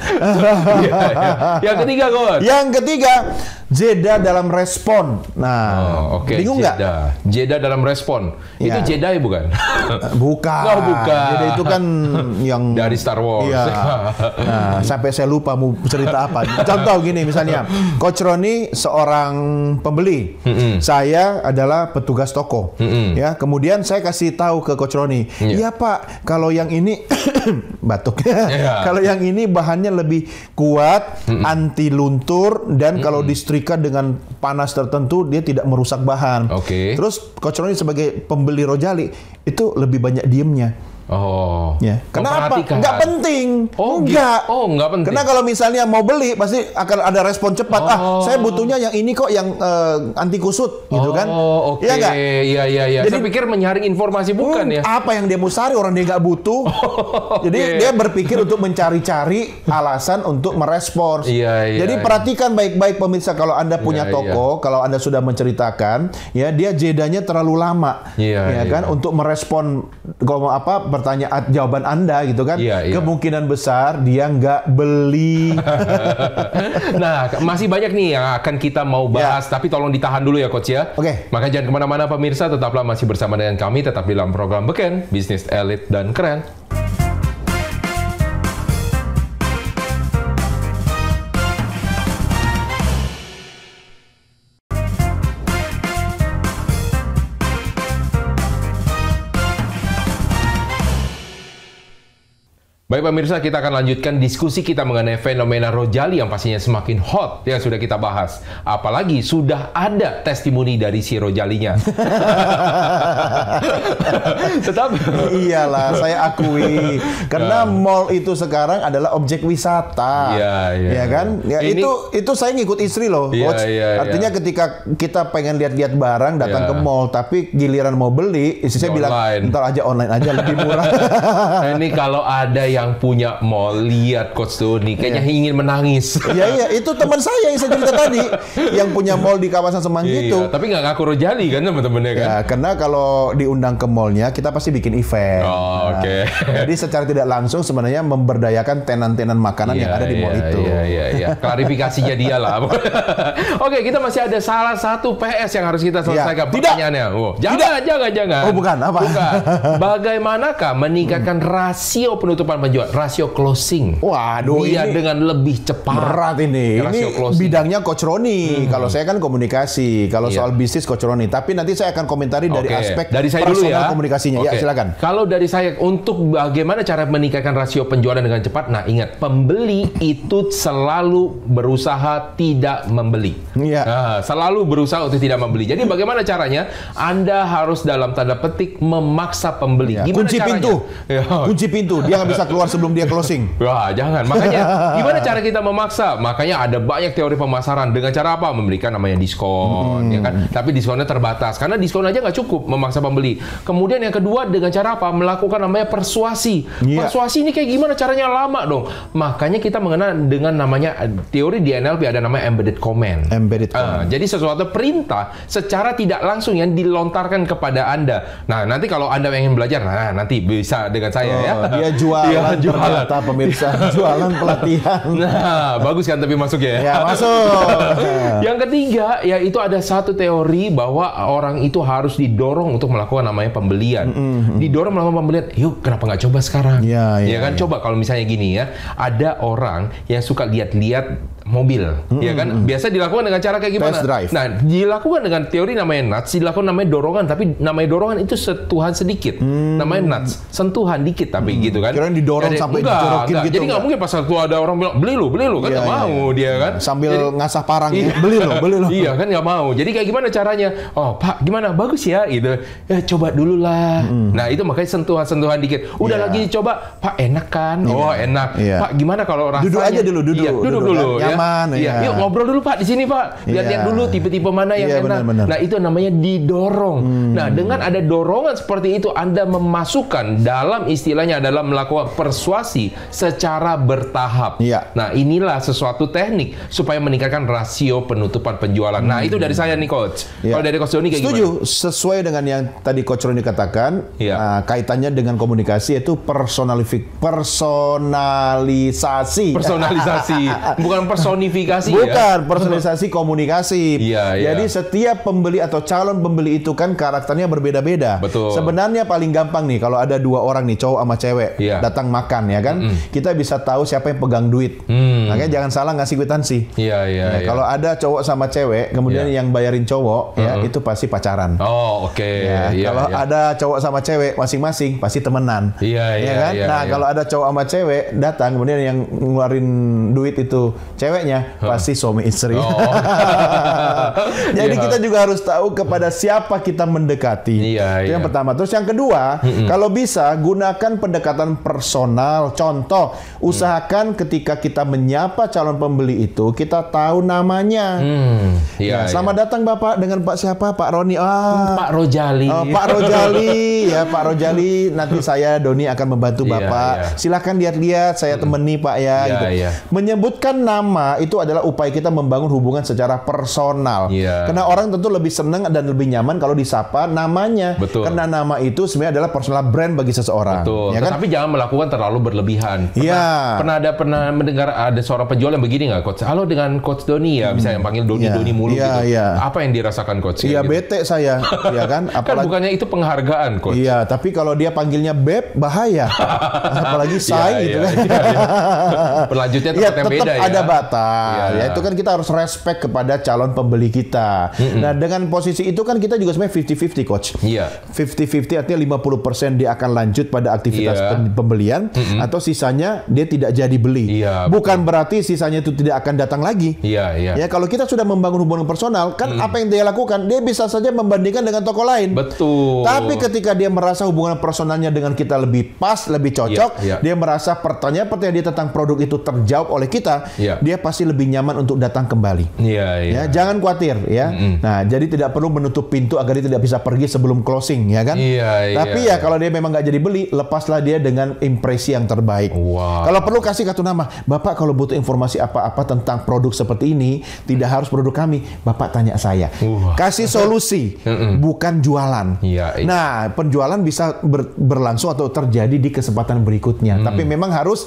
Iya. Yang ketiga Coach. Yang ketiga, jeda dalam respon. Nah, bingung nggak? Jeda dalam respon. Ya. Itu Jedi bukan? Bukan. Oh, bukan. Jeda itu kan yang dari Star Wars. Iya. Nah, sampai saya lupa mau cerita apa. Contoh gini misalnya, Coach Roni seorang pembeli, saya adalah petugas toko. Ya, kemudian saya kasih tahu ke Coach Roni, iya Pak, kalau yang ini batuk. Kalau yang ini bahannya lebih kuat, anti luntur, dan kalau disetrika dengan panas tertentu dia tidak merusak bahan. Terus Coach Roni sebagai pembeli Rojali itu lebih banyak diemnya. Ya. Kenapa? Nggak penting. Nggak penting. Karena kalau misalnya mau beli pasti akan ada respon cepat. Saya butuhnya yang ini kok, yang anti kusut, gitu kan? Iya nggak? Iya. Jadi saya pikir menyaring informasi bukan ya. Apa yang dia mau cari, orang dia nggak butuh. Jadi dia berpikir untuk mencari-cari alasan untuk merespons. Jadi perhatikan baik-baik pemirsa, kalau Anda punya toko, kalau Anda sudah menceritakan, ya dia jedanya terlalu lama, kan, untuk merespon pertanyaan jawaban Anda, gitu kan? Kemungkinan besar dia nggak beli. Nah, masih banyak nih yang akan kita mau bahas, tapi tolong ditahan dulu ya Coach ya. Maka jangan kemana-mana pemirsa, tetaplah masih bersama dengan kami, tetap di dalam program Beken, Bisnis Elit dan Keren. Baik pemirsa, kita akan lanjutkan diskusi kita mengenai fenomena Rojali yang pastinya semakin hot yang sudah kita bahas. Apalagi sudah ada testimoni dari si Rojalinya. Tetapi iyalah, saya akui karena mall itu sekarang adalah objek wisata. Ya kan? Ya, itu saya ngikut istri loh, Coach. Artinya ketika kita pengen lihat-lihat barang datang ke mall, tapi giliran mau beli, istri saya bilang, "Ntar aja online aja lebih murah." Ini kalau ada yang punya mall, lihat Coach Tony kayaknya ingin menangis. Iya, itu teman saya yang saya cerita tadi, yang punya mall di kawasan Semanggi itu. Tapi nggak ngaku Rojali kan teman-temannya kan? Ya, karena kalau diundang ke mallnya, kita pasti bikin event. Jadi secara tidak langsung sebenarnya memberdayakan tenan-tenan makanan yang ada di mall itu. Iya. Klarifikasinya dia lah. Oke, kita masih ada salah satu PS yang harus kita selesaikan pertanyaannya. Jangan. Oh, bukan apa? Bukan. Bagaimanakah meningkatkan rasio penutupan penjualan, rasio closing? Waduh, biar dengan lebih cepat. Berat ini. Ini bidangnya Coach Roni. Kalau saya kan komunikasi. Kalau soal bisnis Coach Roni. Tapi nanti saya akan komentari dari aspek dari saya personal dulu ya. Komunikasinya. Ya, silakan. Kalau dari saya, untuk bagaimana cara meningkatkan rasio penjualan dengan cepat? Nah, ingat, pembeli itu selalu berusaha tidak membeli. Selalu berusaha untuk tidak membeli. Jadi bagaimana caranya? Anda harus dalam tanda petik memaksa pembeli. Gimana kunci caranya? pintu. Kunci pintu. Dia nggak bisa keluar sebelum dia closing. Wah, jangan. Makanya, gimana cara kita memaksa? Makanya ada banyak teori pemasaran. Dengan cara apa? Memberikan namanya diskon, ya kan? Tapi diskonnya terbatas. Karena diskon aja nggak cukup memaksa pembeli. Kemudian yang kedua, dengan cara apa? Melakukan namanya persuasi. Persuasi ini kayak gimana caranya? Lama dong. Makanya kita mengenal dengan namanya teori di NLP, ada namanya embedded comment. Jadi sesuatu perintah secara tidak langsung yang dilontarkan kepada Anda. Nah, nanti kalau Anda ingin belajar, nanti bisa dengan saya ya. Dia jualan ternyata pemirsa, jualan pelatihan. Nah, bagus kan, tapi masuk ya? Ya, masuk. Yang ketiga, yaitu ada satu teori bahwa orang itu harus didorong untuk melakukan namanya pembelian. Didorong melakukan pembelian, yuk kenapa nggak coba sekarang? Ya kan, coba kalau misalnya gini ya, ada orang yang suka lihat-lihat mobil, ya kan? Biasa dilakukan dengan cara kayak gimana? Test drive. Nah, dilakukan dengan teori namanya nudge, dilakukan namanya dorongan, tapi namanya dorongan itu sentuhan sedikit. Namanya nudge, sentuhan dikit tapi gitu kan. Kirain didorong sampai dijorokin gitu. Jadi nggak mungkin pas waktu ada orang bilang beli lu kan nggak mau dia kan. Sambil ngasah parang ya, beli lu. Iya kan, nggak mau. Jadi kayak gimana caranya? Oh Pak, gimana? Bagus ya gitu. Ya coba dulu lah. Nah itu makanya sentuhan-sentuhan dikit. Udah lagi dicoba, Pak enak kan? Oh enak. Pak gimana kalau rasanya? Duduk aja dulu, duduk dulu. Nyaman. Yuk ngobrol dulu Pak di sini Pak. Lihat-lihat dulu tipe-tipe mana yang enak. Bener. Nah itu namanya didorong. Nah dengan ada dorongan seperti itu, Anda memasukkan dalam istilahnya adalah melakukan persuasi secara bertahap. Nah inilah sesuatu teknik supaya meningkatkan rasio penutupan penjualan. Nah itu dari saya nih Coach. Kalau dari Coach Doni kayak gimana? Setuju. Sesuai dengan yang tadi Coach Roni katakan, kaitannya dengan komunikasi itu personalisasi. Bukan personalisasi. personifikasi Bukan, personalisasi komunikasi. Iya. Jadi setiap pembeli atau calon pembeli itu kan karakternya berbeda-beda. Betul. Sebenarnya paling gampang nih kalau ada dua orang nih, cowok sama cewek, datang makan ya kan, kita bisa tahu siapa yang pegang duit. Makanya jangan salah ngasih kwitansi. Iya. Kalau ada cowok sama cewek, kemudian yang bayarin cowok, ya itu pasti pacaran. Oh, oke. Kalau ada cowok sama cewek masing-masing, pasti temenan. Iya, kan? Nah, kalau ada cowok sama cewek datang, kemudian yang ngeluarin duit itu ceweknya, pasti suami istri. Jadi kita juga harus tahu kepada siapa kita mendekati. Itu yang pertama. Terus yang kedua, kalau bisa gunakan pendekatan personal. Contoh, usahakan ketika kita menyapa calon pembeli itu, kita tahu namanya. Selamat datang Bapak, dengan Pak siapa? Pak Roni. Pak Rojali. Pak Rojali, ya Pak Rojali. Nanti saya Doni akan membantu Bapak. Silakan lihat-lihat, saya temani Pak ya. Menyebutkan nama itu adalah upaya kita membangun hubungan secara personal. Karena orang tentu lebih senang dan lebih nyaman kalau disapa namanya. Karena nama itu sebenarnya adalah personal brand bagi seseorang. Ya kan? Tapi jangan melakukan terlalu berlebihan. Pernah mendengar ada seorang penjual yang begini nggak, Coach? Halo, dengan Coach Doni ya, bisa yang panggil Doni mulu gitu. Apa yang dirasakan Coach? Iya, bete saya, ya kan? Kan bukannya itu penghargaan, Coach? Iya, tapi kalau dia panggilnya Beb, bahaya. Apalagi say gitu kan. Berlanjutnya tetap beda ya. Ada batas. Ya itu kan kita harus respect kepada calon pembeli kita. Nah, dengan posisi itu kan kita juga sebenarnya 50-50, Coach. 50-50 artinya 50% dia akan lanjut pada aktivitas pembelian, atau sisanya dia tidak jadi beli. Bukan berarti sisanya itu tidak akan datang lagi. Ya, kalau kita sudah membangun hubungan personal, kan apa yang dia lakukan, dia bisa saja membandingkan dengan toko lain. Tapi ketika dia merasa hubungan personalnya dengan kita lebih pas, lebih cocok, dia merasa pertanyaan-pertanyaan dia tentang produk itu terjawab oleh kita, dia pasti lebih nyaman untuk datang kembali. Ya, jangan khawatir ya. Nah, jadi tidak perlu menutup pintu agar dia tidak bisa pergi sebelum closing, ya kan? Tapi ya kalau dia memang nggak jadi beli, lepaslah dia dengan impresi yang terbaik. Kalau perlu kasih kartu nama, Bapak kalau butuh informasi apa-apa tentang produk seperti ini, tidak harus produk kami, Bapak tanya saya. Kasih solusi, bukan jualan. Nah, penjualan bisa berlangsung atau terjadi di kesempatan berikutnya. Tapi memang harus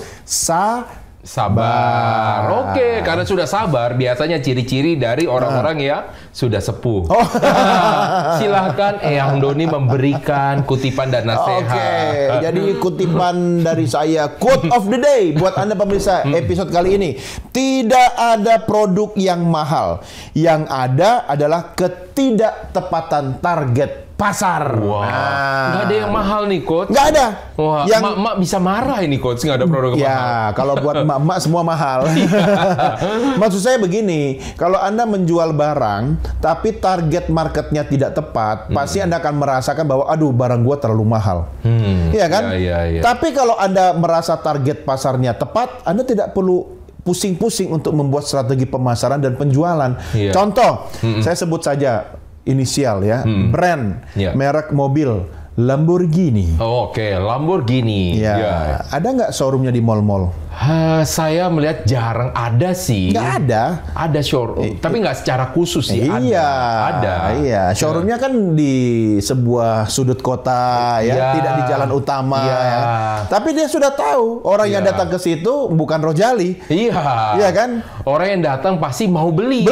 sabar. Oke, karena sudah sabar, biasanya ciri-ciri dari orang-orang yang sudah sepuh. Silahkan Eyang Doni memberikan kutipan dan nasihat. Jadi kutipan dari saya, quote of the day buat Anda pemirsa episode kali ini. Tidak ada produk yang mahal. Yang ada adalah ketidaktepatan target pasar. Nggak ada yang mahal nih, Coach. Nggak ada. Yang emak bisa marah ini, Coach. Nggak ada produk mahal. Ya, kalau buat emak-emak semua mahal. Maksud saya begini, kalau Anda menjual barang, tapi target marketnya tidak tepat, pasti Anda akan merasakan bahwa, aduh, barang gua terlalu mahal. Iya kan? Tapi kalau Anda merasa target pasarnya tepat, Anda tidak perlu pusing-pusing untuk membuat strategi pemasaran dan penjualan. Contoh, saya sebut saja inisial ya, brand, merek mobil Lamborghini. Lamborghini. Ada nggak showroomnya di mall-mall? Saya melihat jarang ada sih. Nggak ada. Ada showroom, tapi nggak secara khusus sih. Ada. Showroomnya kan di sebuah sudut kota ya, tidak di jalan utama. Ya. Tapi dia sudah tahu orang yang datang ke situ bukan Rojali. Iya kan? Orang yang datang pasti mau beli.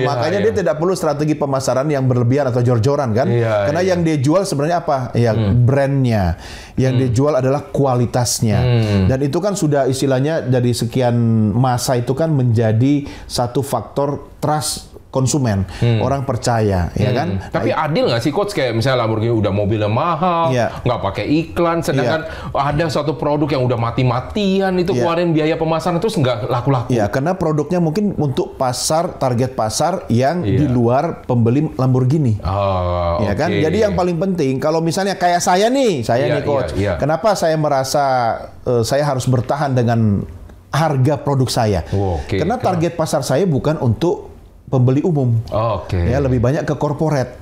Makanya dia tidak perlu strategi pemasaran yang berlebihan atau jor-joran kan? Karena yang dia jual sebenarnya apa? Brandnya. Yang dia jual adalah kualitasnya. Dan itu kan sudah istilahnya dari sekian masa itu kan menjadi satu faktor trust konsumen. Orang percaya, ya kan? Tapi adil nggak sih, Coach? Kayak misalnya Lamborghini udah mobilnya mahal, nggak pakai iklan, sedangkan ada suatu produk yang udah mati-matian, itu keluarin biaya pemasaran, terus nggak laku-laku. Karena produknya mungkin untuk target pasar yang di luar pembeli Lamborghini. Ya kan? Jadi yang paling penting, kalau misalnya kayak saya nih, Coach, kenapa saya merasa saya harus bertahan dengan harga produk saya? Karena target pasar saya bukan untuk pembeli umum, ya lebih banyak ke corporate,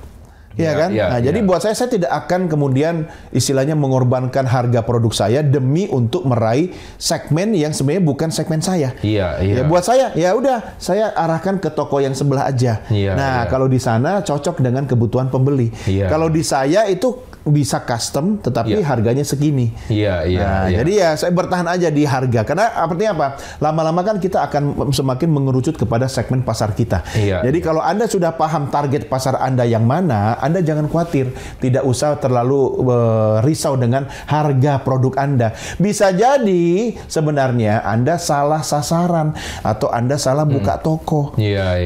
kan? Jadi buat saya tidak akan kemudian istilahnya mengorbankan harga produk saya demi untuk meraih segmen yang sebenarnya bukan segmen saya. Ya buat saya, ya udah saya arahkan ke toko yang sebelah aja. Kalau di sana cocok dengan kebutuhan pembeli. Kalau di saya itu bisa custom, tetapi harganya segini. Nah, jadi ya saya bertahan aja di harga. Karena artinya apa? Lama-lama kan kita akan semakin mengerucut kepada segmen pasar kita. Jadi kalau Anda sudah paham target pasar Anda yang mana, Anda jangan khawatir. Tidak usah terlalu risau dengan harga produk Anda. Bisa jadi sebenarnya Anda salah sasaran atau Anda salah buka toko.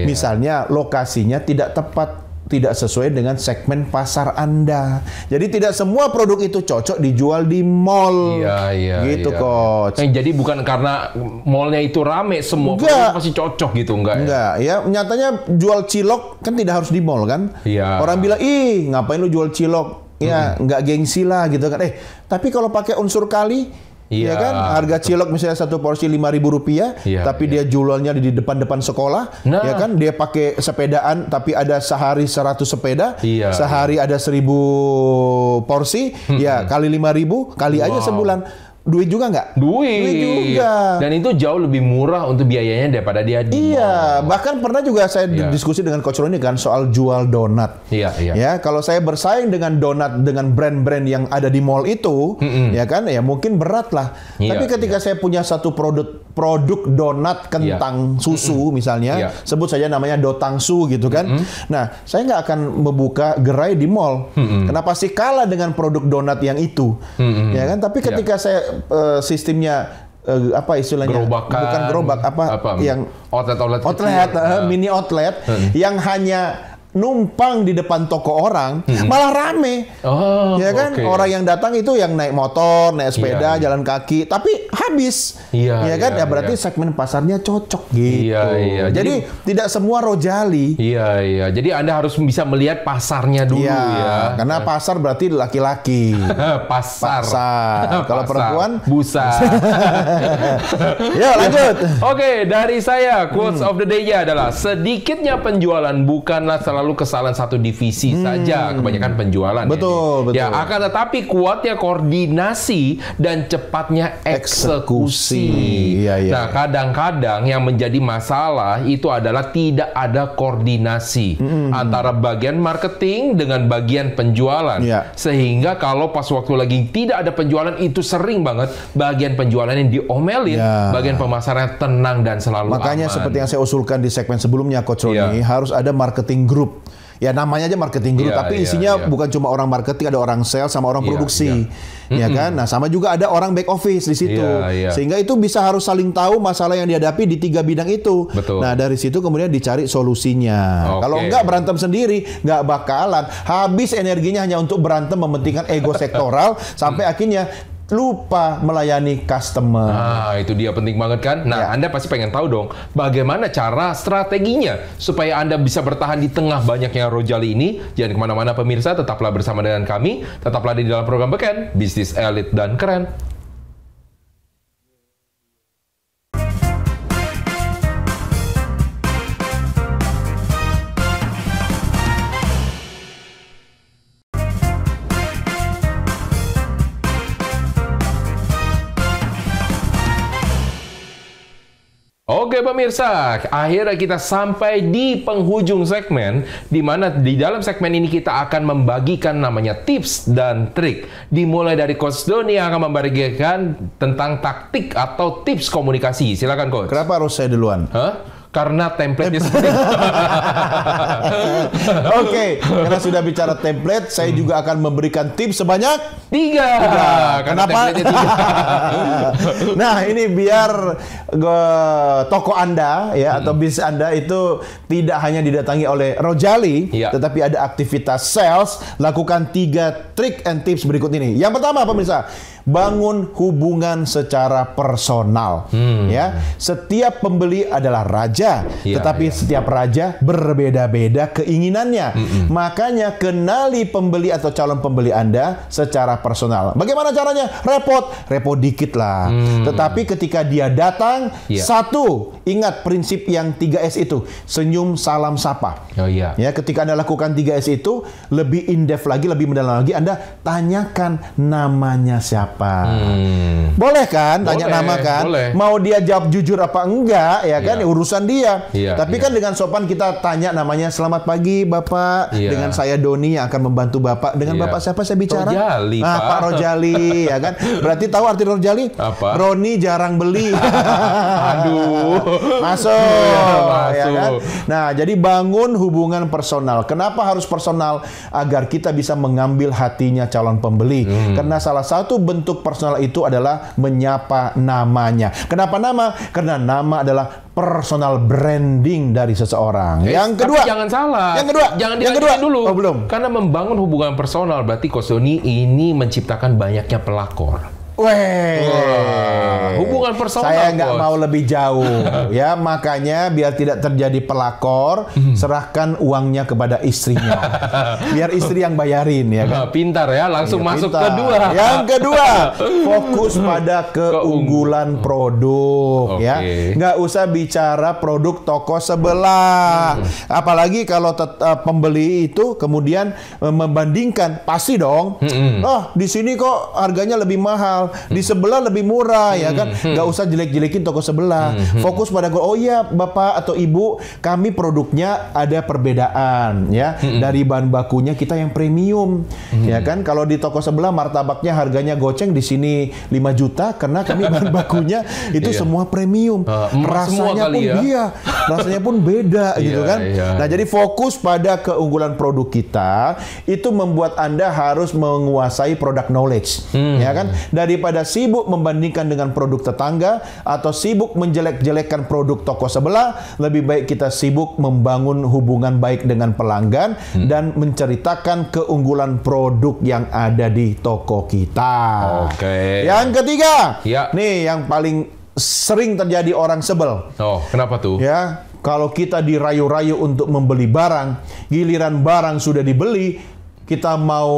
Misalnya lokasinya tidak tepat, tidak sesuai dengan segmen pasar Anda. Jadi tidak semua produk itu cocok dijual di mall. Gitu, Coach. Jadi bukan karena mallnya itu rame, semua produk pasti cocok gitu, enggak ya? Nyatanya jual cilok kan tidak harus di mall kan? Orang bilang, ih ngapain lu jual cilok? Ya, nggak gengsi lah gitu kan. Tapi kalau pakai unsur kali, ya kan, harga cilok misalnya satu porsi Rp5.000, tapi dia jualnya di depan-depan sekolah, ya kan, dia pakai sepedaan, tapi ada sehari 100 sepeda, sehari ada 1.000 porsi, ya kali 5.000, kali aja sebulan. Duit juga nggak? Duit juga. Dan itu jauh lebih murah untuk biayanya daripada dia di mall. Bahkan pernah juga saya diskusi dengan Coach Roni kan soal jual donat. Ya, kalau saya bersaing dengan donat dengan brand-brand yang ada di mall itu, ya kan, ya mungkin berat lah. Tapi ketika saya punya satu produk donat kentang susu misalnya, sebut saja namanya Dotangsu gitu kan. Nah, saya nggak akan membuka gerai di mall. Kenapa sih kalah dengan produk donat yang itu? Ya kan, tapi ketika saya sistemnya apa istilahnya, bukan gerobak, apa yang outlet, mini outlet yang hanya numpang di depan toko orang, malah rame. Ya kan, orang yang datang itu yang naik motor, naik sepeda, jalan kaki, tapi habis. Ya kan, berarti segmen pasarnya cocok gitu. Jadi tidak semua rojali. Jadi Anda harus bisa melihat pasarnya dulu ya. Karena pasar berarti laki-laki. Pasar. Kalau perempuan busa. Yuk lanjut. Oke, dari saya quotes of the day-nya adalah sedikitnya penjualan bukanlah selalu kesalahan satu divisi saja, kebanyakan penjualan. Betul. Ya, akan tetapi kuatnya koordinasi dan cepatnya eksekusi. Nah, kadang-kadang yang menjadi masalah itu adalah tidak ada koordinasi antara bagian marketing dengan bagian penjualan. Sehingga kalau pas waktu lagi tidak ada penjualan, itu sering banget bagian penjualan yang diomelin, bagian pemasaran tenang dan selalu Makanya aman. seperti yang saya usulkan di segmen sebelumnya, Coach Roni, harus ada marketing group. Ya namanya aja marketing group, tapi isinya bukan cuma orang marketing, ada orang sales sama orang produksi. Ya kan? Nah, sama juga ada orang back office di situ. Sehingga itu bisa harus saling tahu masalah yang dihadapi di 3 bidang itu. Nah, dari situ kemudian dicari solusinya. Kalau enggak berantem sendiri, nggak bakalan. Habis energinya hanya untuk berantem mementingkan ego sektoral sampai akhirnya lupa melayani customer. Nah, itu dia penting banget kan. Nah, Anda pasti pengen tahu dong, bagaimana cara strateginya supaya Anda bisa bertahan di tengah banyaknya rojali ini. Jangan kemana-mana pemirsa, tetaplah bersama dengan kami. Tetaplah di dalam program Beken, Bisnis Elit dan Keren. Oke pemirsa, akhirnya kita sampai di penghujung segmen, di mana di dalam segmen ini kita akan membagikan namanya tips dan trik. Dimulai dari Coach Doni yang akan membagikan tentang taktik atau tips komunikasi. Silakan Coach. Kenapa harus saya duluan? Karena template-nya seperti itu. Oke, karena sudah bicara template, saya juga akan memberikan tips sebanyak 3. Kenapa? 3. Nah, ini biar toko Anda ya atau bisnis Anda itu tidak hanya didatangi oleh rojali, tetapi ada aktivitas sales. Lakukan 3 trik and tips berikut ini. Yang pertama, pemirsa, bangun hubungan secara personal. Ya, setiap pembeli adalah raja, tetapi setiap raja berbeda-beda keinginannya. Makanya kenali pembeli atau calon pembeli Anda secara personal. Bagaimana caranya? Repot dikit lah. Tetapi ketika dia datang, satu, ingat prinsip yang 3S itu, senyum, salam, sapa. Ya, ketika Anda lakukan 3S itu, lebih in-depth lagi, lebih mendalam lagi, Anda tanyakan namanya siapa. siapa. Boleh kan? Tanya nama kan? Boleh. Mau dia jawab jujur apa enggak, ya kan? Iya. Urusan dia. Iya, Tapi kan dengan sopan kita tanya namanya, selamat pagi Bapak. Iya. Dengan saya Doni yang akan membantu Bapak. Dengan Iya. Bapak siapa saya bicara? Rojali, Pak. Pak Rojali, ya kan? Berarti tahu arti Rojali? Apa? Roni jarang beli. Aduh. Masuk, ya Masuk. kan? Nah, jadi bangun hubungan personal. Kenapa harus personal? Agar kita bisa mengambil hatinya calon pembeli. Karena salah satu bentuk personal itu adalah menyapa namanya. Kenapa nama? Karena nama adalah personal branding dari seseorang. Yang kedua, Tapi jangan salah. Yang kedua, Jangan yang kedua. dilanjutin dulu. Oh, belum. Karena membangun hubungan personal berarti Coach Doni ini menciptakan banyaknya pelakor. Weh, hubungan personal, saya nggak Coach. mau lebih jauh, ya, makanya biar tidak terjadi pelakor, serahkan uangnya kepada istrinya, biar istri yang bayarin, ya kan? Pintar ya, langsung Iya, masuk pintar. kedua. Yang kedua, fokus pada keunggulan produk, Oke. ya. Nggak usah bicara produk toko sebelah. Apalagi kalau pembeli itu kemudian membandingkan, pasti dong. Oh, di sini kok harganya lebih mahal, di sebelah lebih murah, ya kan? Nggak usah jelek-jelekin toko sebelah. Fokus pada, oh iya Bapak atau Ibu, kami produknya ada perbedaan, ya. Dari bahan bakunya kita yang premium, ya kan? Kalau di toko sebelah martabaknya harganya goceng, di sini 5 juta karena kami bahan bakunya itu Iya. semua premium. Emas semua Rasanya kali pun ya. iya, rasanya pun beda gitu Iya, kan. iya. Nah, jadi fokus pada keunggulan produk kita itu membuat Anda harus menguasai product knowledge, ya kan? Daripada sibuk membandingkan dengan produk tetangga atau sibuk menjelek-jelekkan produk toko sebelah, lebih baik kita sibuk membangun hubungan baik dengan pelanggan dan menceritakan keunggulan produk yang ada di toko kita. Oke. Yang ketiga, Ya. nih yang paling sering terjadi orang sebel. Oh, kenapa tuh? Ya, kalau kita dirayu-rayu untuk membeli barang, giliran barang sudah dibeli, kita mau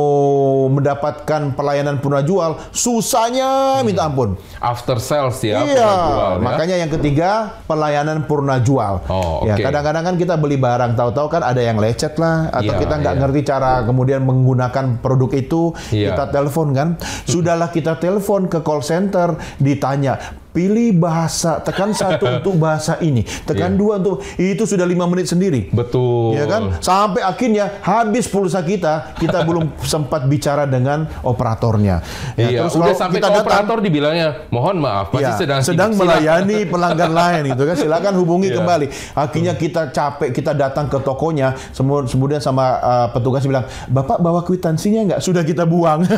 mendapatkan pelayanan purna jual, susahnya minta ampun. After sales ya. Iya, pernah jual, ya. makanya yang ketiga pelayanan purna jual. Oh, Ya, oke. kadang-kadang kan kita beli barang, tahu-tahu kan ada yang lecet lah, atau Iya, kita nggak iya. ngerti cara kemudian menggunakan produk itu, Iya. kita telepon kan. Sudahlah kita telepon ke call center, ditanya, pilih bahasa, tekan 1 untuk bahasa ini, tekan 2 untuk itu, sudah 5 menit sendiri. Betul. Ya kan? Sampai akhirnya habis pulsa kita belum sempat bicara dengan operatornya. Ya, Iya, terus udah kalau sampai kita ke datang, operator dibilangnya, mohon maaf, masih ya, sedang sedang sibuk." melayani pelanggan lain gitu kan. Silakan hubungi Iya. kembali. Akhirnya kita capek, kita datang ke tokonya, kemudian sama petugas bilang, "Bapak bawa kwitansinya nggak?" Sudah kita buang.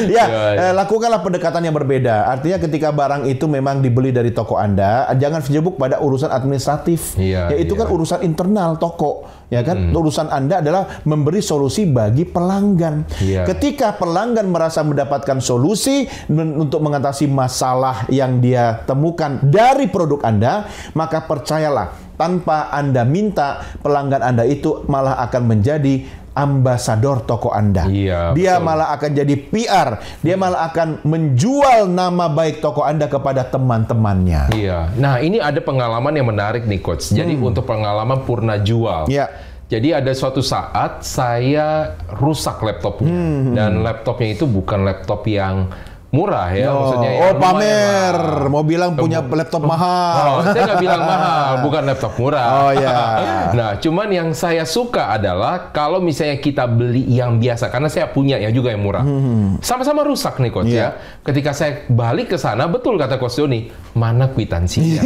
Iya. Lakukanlah pendekatan yang berbeda. Artinya ketika barang itu memang dibeli dari toko Anda, jangan sibuk pada urusan administratif. Iya, Itu iya. kan urusan internal toko, ya kan? Urusan Anda adalah memberi solusi bagi pelanggan. Iya. Ketika pelanggan merasa mendapatkan solusi untuk mengatasi masalah yang dia temukan dari produk Anda, maka percayalah, tanpa Anda minta, pelanggan Anda itu malah akan menjadi ambasador toko Anda. Iya, Dia betul. malah akan jadi PR. Dia malah akan menjual nama baik toko Anda kepada teman-temannya. Iya. Nah, ini ada pengalaman yang menarik nih, Coach. Jadi untuk pengalaman purna jual. Ya. Jadi ada suatu saat saya rusak laptopnya. Dan laptopnya itu bukan laptop yang murah ya, maksudnya yang Oh, lumayan pamer. lah. Mau bilang punya laptop mahal. Oh, saya nggak bilang mahal, bukan laptop murah. Oh, ya. Nah, cuman yang saya suka adalah kalau misalnya kita beli yang biasa, karena saya punya ya juga yang murah. Sama-sama rusak nih, Coach Iya. ya. Ketika saya balik ke sana, betul kata Coach Doni, mana kwitansinya?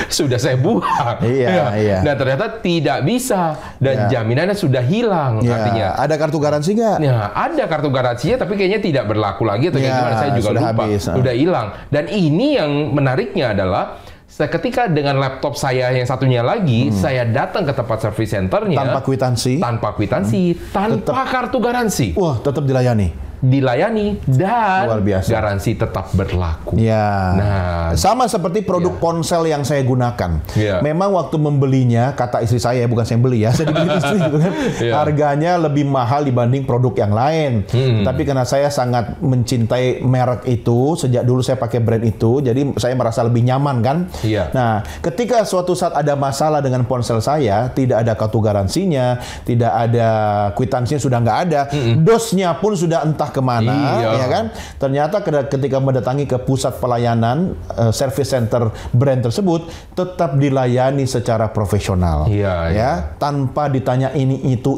Sudah saya buang. Iya, iya. Nah, ternyata tidak bisa. Dan Iya. jaminannya sudah hilang Ya, artinya. ada kartu garansi nggak? Nah, ada kartu garansinya tapi kayaknya tidak berlaku lagi atau kayak Ya, gimana, saya juga sudah lupa. habis, Sudah hilang. Dan ini yang menariknya adalah ketika dengan laptop saya yang satunya lagi, saya datang ke tempat service centernya Tanpa kwitansi. tanpa kartu garansi. Wah, tetap dilayani. Dilayani dan Luar biasa. garansi tetap berlaku. Ya. Nah, Sama seperti produk ponsel yang saya gunakan. Iya. Memang waktu membelinya, kata istri saya, bukan saya yang beli ya, saya dibeli istri gitu kan. Iya. Harganya lebih mahal dibanding produk yang lain. Tapi karena saya sangat mencintai merek itu, sejak dulu saya pakai brand itu, jadi saya merasa lebih nyaman kan. Iya. Nah, ketika suatu saat ada masalah dengan ponsel saya, tidak ada kartu garansinya, tidak ada kwitansinya, sudah nggak ada, dosnya pun sudah entah kemana, Iya. ya kan? Ternyata ketika mendatangi ke pusat pelayanan service center brand tersebut, tetap dilayani secara profesional. Iya, ya, tanpa ditanya ini itu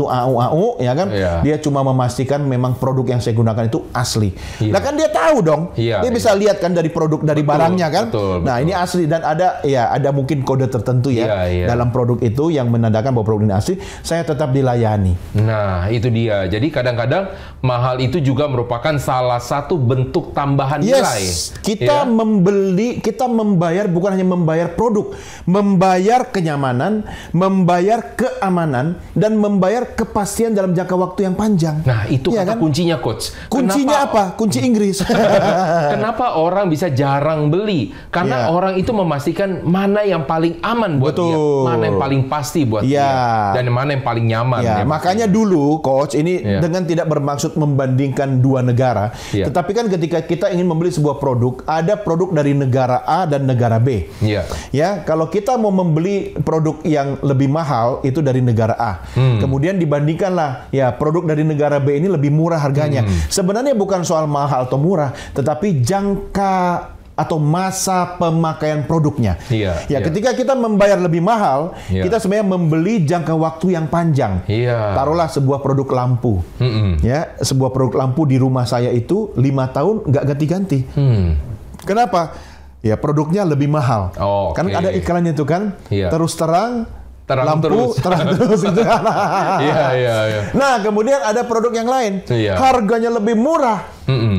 au, ya kan? Iya. Dia cuma memastikan memang produk yang saya gunakan itu asli. Iya. Nah kan dia tahu dong, Iya, dia bisa lihat kan dari produk dari barangnya kan. betul, Nah ini asli dan ada mungkin kode tertentu ya Iya. dalam produk itu yang menandakan bahwa produk ini asli. Saya tetap dilayani. Nah, itu dia. Jadi kadang-kadang mahal itu juga merupakan salah satu bentuk tambahan nilai. Yes, kita Ya. kita membayar bukan hanya membayar produk, membayar kenyamanan, membayar keamanan, dan membayar kepastian dalam jangka waktu yang panjang. Nah, itu Iya kata kan? kuncinya, Coach. Kuncinya apa? Kunci Inggris. Kenapa orang bisa jarang beli? Karena Iya. orang itu memastikan mana yang paling aman buat dia, Betul. mana yang paling pasti buat Iya. dia, dan mana yang paling nyaman. Ya, dia makanya dulu, Coach, ini Iya. dengan tidak bermaksud membandingkan dua negara, Iya. tetapi kan ketika kita ingin membeli sebuah produk, ada produk dari negara A dan negara B. Iya. Ya, kalau kita mau membeli produk yang lebih mahal itu dari negara A, kemudian dibandingkanlah ya produk dari negara B ini lebih murah harganya. Sebenarnya bukan soal mahal atau murah, tetapi jangka atau masa pemakaian produknya. Iya, Ya, iya. ketika kita membayar lebih mahal, Iya. kita sebenarnya membeli jangka waktu yang panjang. Iya. Taruhlah sebuah produk lampu. Ya, sebuah produk lampu di rumah saya itu 5 tahun nggak ganti-ganti. Kenapa? Ya, produknya lebih mahal. Oh, Kan oke. ada iklannya itu kan. Iya. Terus terang, Terang lampu terus. terang terus gitu. Iya. Nah, kemudian ada produk yang lain. Iya. Harganya lebih murah.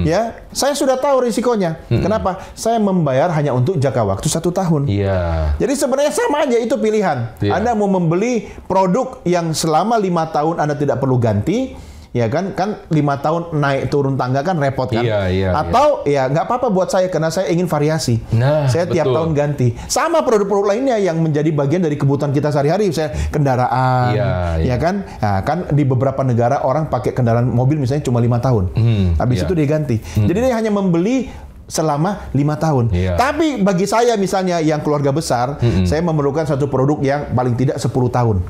Ya, saya sudah tahu risikonya. Kenapa? Saya membayar hanya untuk jangka waktu 1 tahun. Iya. Jadi sebenarnya sama aja itu pilihan. Iya. Anda mau membeli produk yang selama 5 tahun Anda tidak perlu ganti, ya kan 5 tahun naik turun tangga kan repot kan. Iya. Atau ya nggak apa-apa buat saya karena saya ingin variasi. Nah, Saya tiap betul. tahun ganti. Sama produk-produk lainnya yang menjadi bagian dari kebutuhan kita sehari-hari, misalnya kendaraan, Iya. ya kan. Nah, kan di beberapa negara orang pakai kendaraan mobil misalnya cuma 5 tahun. Habis iya. itu dia ganti. Jadi dia hanya membeli selama 5 tahun. Iya. Tapi bagi saya misalnya yang keluarga besar, saya memerlukan satu produk yang paling tidak 10 tahun.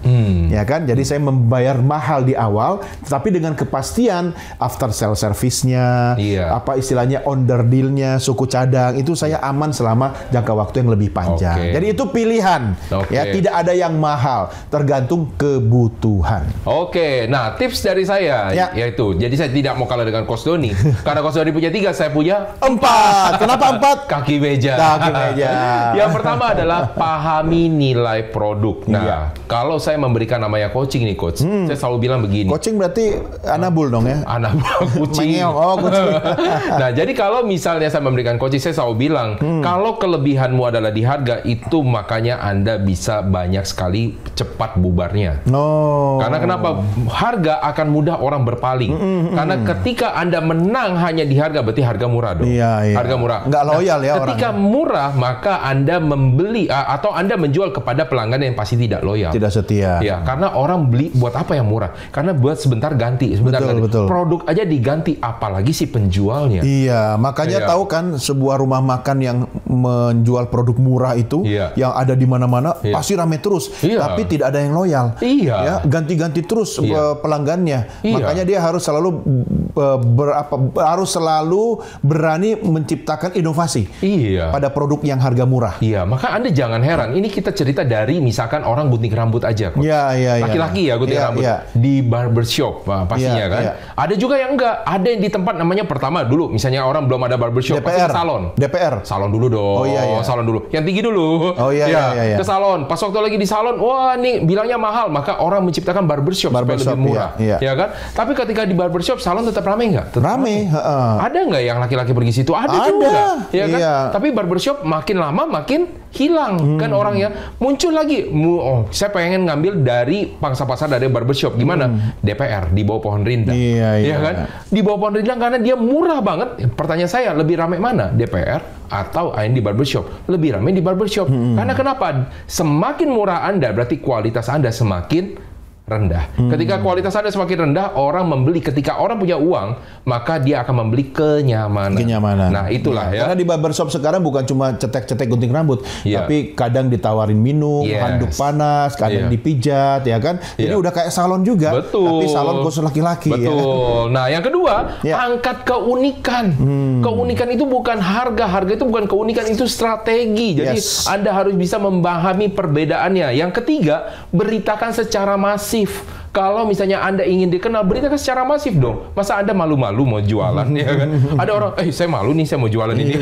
Ya kan? Jadi saya membayar mahal di awal, tetapi dengan kepastian after sale service-nya, Iya. apa istilahnya onder deal-nya, suku cadang, itu saya aman selama jangka waktu yang lebih panjang. Oke. Jadi itu pilihan. Oke. Ya, tidak ada yang mahal, tergantung kebutuhan. Oke, nah tips dari saya Ya. yaitu, jadi saya tidak mau kalah dengan Coach Doni. Karena Coach Doni punya 3, saya punya 4. Kenapa 4? kaki meja. Kaki meja. Yang pertama adalah pahami nilai produk. Nah, Iya. kalau saya memberikan namanya coaching nih, Coach, saya selalu bilang begini. Coaching berarti anabul dong ya? Anak kucing. Mengeong. Oh, kucing. Nah, jadi kalau misalnya saya memberikan coaching, saya selalu bilang, kalau kelebihanmu adalah di harga, itu makanya Anda bisa banyak sekali cepat bubarnya. No. Karena kenapa? Harga akan mudah orang berpaling. Karena ketika Anda menang hanya di harga, berarti harga murah dong. Iya. Harga murah. Nggak loyal ya Ketika orang. murah, maka Anda membeli atau Anda menjual kepada pelanggan yang pasti tidak loyal. Tidak setia. Ya, karena orang beli buat apa yang murah? Karena buat sebentar ganti, sebentar Betul, ganti. betul. Produk aja diganti, apalagi si penjualnya. Iya, makanya Iya. tahu kan sebuah rumah makan yang menjual produk murah itu Iya. yang ada di mana-mana Iya. pasti rame terus, Iya. tapi tidak ada yang loyal. Iya. Ya, ganti-ganti terus Iya. pelanggannya. Iya. Makanya dia harus selalu harus selalu berani menciptakan inovasi Iya. pada produk yang harga murah. Iya, maka Anda jangan heran. Ini kita cerita dari misalkan orang gunting rambut aja, Coach. Iya. Laki-laki ya gunting Iya, rambut iya. di barbershop pastinya Iya, kan. iya. Ada juga yang enggak. Ada yang di tempat namanya pertama dulu. Misalnya orang belum ada barbershop, pasti DPR. ke salon. DPR. Salon dulu dong. Oh, iya, iya. Salon dulu. Yang tinggi dulu. Oh, iya, Ya, iya. ke salon. Pas waktu lagi di salon, wah nih bilangnya mahal, maka orang menciptakan barbershop supaya Barbershop, lebih murah. iya, Ya iya. kan? Tapi ketika di barbershop salon tetap rame nggak? Tetap Rame, heeh. Ada nggak yang laki-laki pergi situ? Ada Ada. juga. Ya kan? Iya. Tapi barbershop makin lama makin hilang kan orangnya. Muncul lagi. Saya pengen ngambil dari pangsa pasar dari barbershop. Gimana? DPR di bawah pohon rindang. Iya, iya. kan? Di bawah pohon rindang karena dia murah banget. Pertanyaan saya, lebih ramai mana? DPR atau yang di barbershop? Lebih ramai di barbershop. Karena kenapa? Semakin murah Anda berarti kualitas Anda semakin rendah. Ketika kualitas Anda semakin rendah, orang membeli. Ketika orang punya uang, maka dia akan membeli kenyamanan. Nah, itulah ya. Karena di barbershop sekarang bukan cuma cetek-cetek gunting rambut, tapi kadang ditawarin minum, handuk panas, kadang dipijat, ya kan? Jadi udah kayak salon juga. Betul. Tapi salon khusus laki-laki. Betul. Ya. Nah, yang kedua, angkat keunikan. Keunikan itu bukan harga itu bukan keunikan, itu strategi. Jadi Anda harus bisa memahami perbedaannya. Yang ketiga, beritakan secara masif. Kalau misalnya Anda ingin dikenal, beritakan secara masif dong. Masa Anda malu-malu mau jualan, ya kan? Ada orang, saya malu nih, saya mau jualan ini.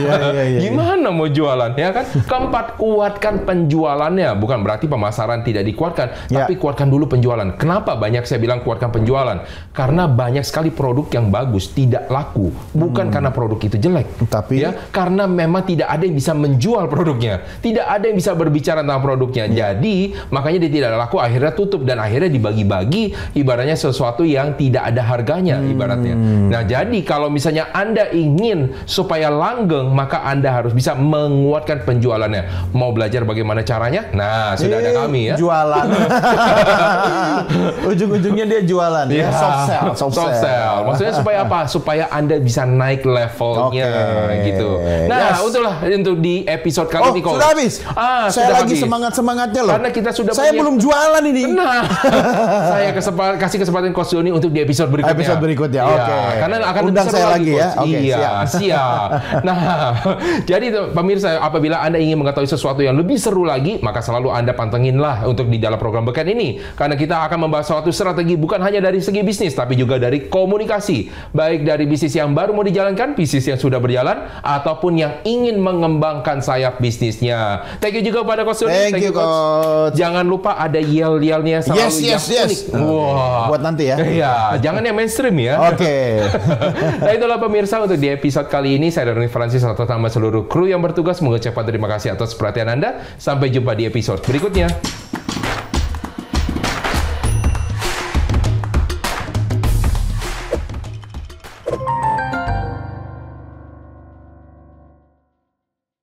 Gimana mau jualan, ya kan? Keempat, kuatkan penjualannya. Bukan berarti pemasaran tidak dikuatkan, tapi kuatkan dulu penjualan. Kenapa banyak saya bilang kuatkan penjualan? Karena banyak sekali produk yang bagus tidak laku. Bukan karena produk itu jelek, tapi karena memang tidak ada yang bisa menjual produknya. Tidak ada yang bisa berbicara tentang produknya. Jadi, makanya dia tidak laku, akhirnya tutup. Dan akhirnya dibagi-bagi, ibaratnya sesuatu yang tidak ada harganya ibaratnya. Nah, jadi kalau misalnya Anda ingin supaya langgeng, maka Anda harus bisa menguatkan penjualannya. Mau belajar bagaimana caranya? Nah, sudah ada kami ya. Jualan. Ujung-ujungnya dia jualan. Soft sell. Maksudnya supaya apa? Supaya Anda bisa naik levelnya gitu. Nah, untuk di episode kali ini sudah habis. Saya lagi semangat-semangatnya loh. Karena kita sudah belum jualan ini. Nah, saya kasih kesempatan Coach Doni untuk di episode berikutnya. Oke. Karena akan undang saya lagi ya. Siap. Nah, jadi pemirsa, apabila Anda ingin mengetahui sesuatu yang lebih seru lagi, maka selalu Anda pantenginlah untuk di dalam program Beken ini. Karena kita akan membahas suatu strategi bukan hanya dari segi bisnis, tapi juga dari komunikasi. Baik dari bisnis yang baru mau dijalankan, bisnis yang sudah berjalan, ataupun yang ingin mengembangkan sayap bisnisnya. Thank you juga kepada Coach Doni. Thank you, Coach. Jangan lupa ada yel-yelnya selalu yang unik. Wah, buat nanti ya. Iya, jangan yang mainstream ya. Oke. Nah, itulah pemirsa untuk di episode kali ini. Saya Doni Francis atau nama seluruh kru yang bertugas mengucapkan terima kasih atas perhatian Anda. Sampai jumpa di episode berikutnya.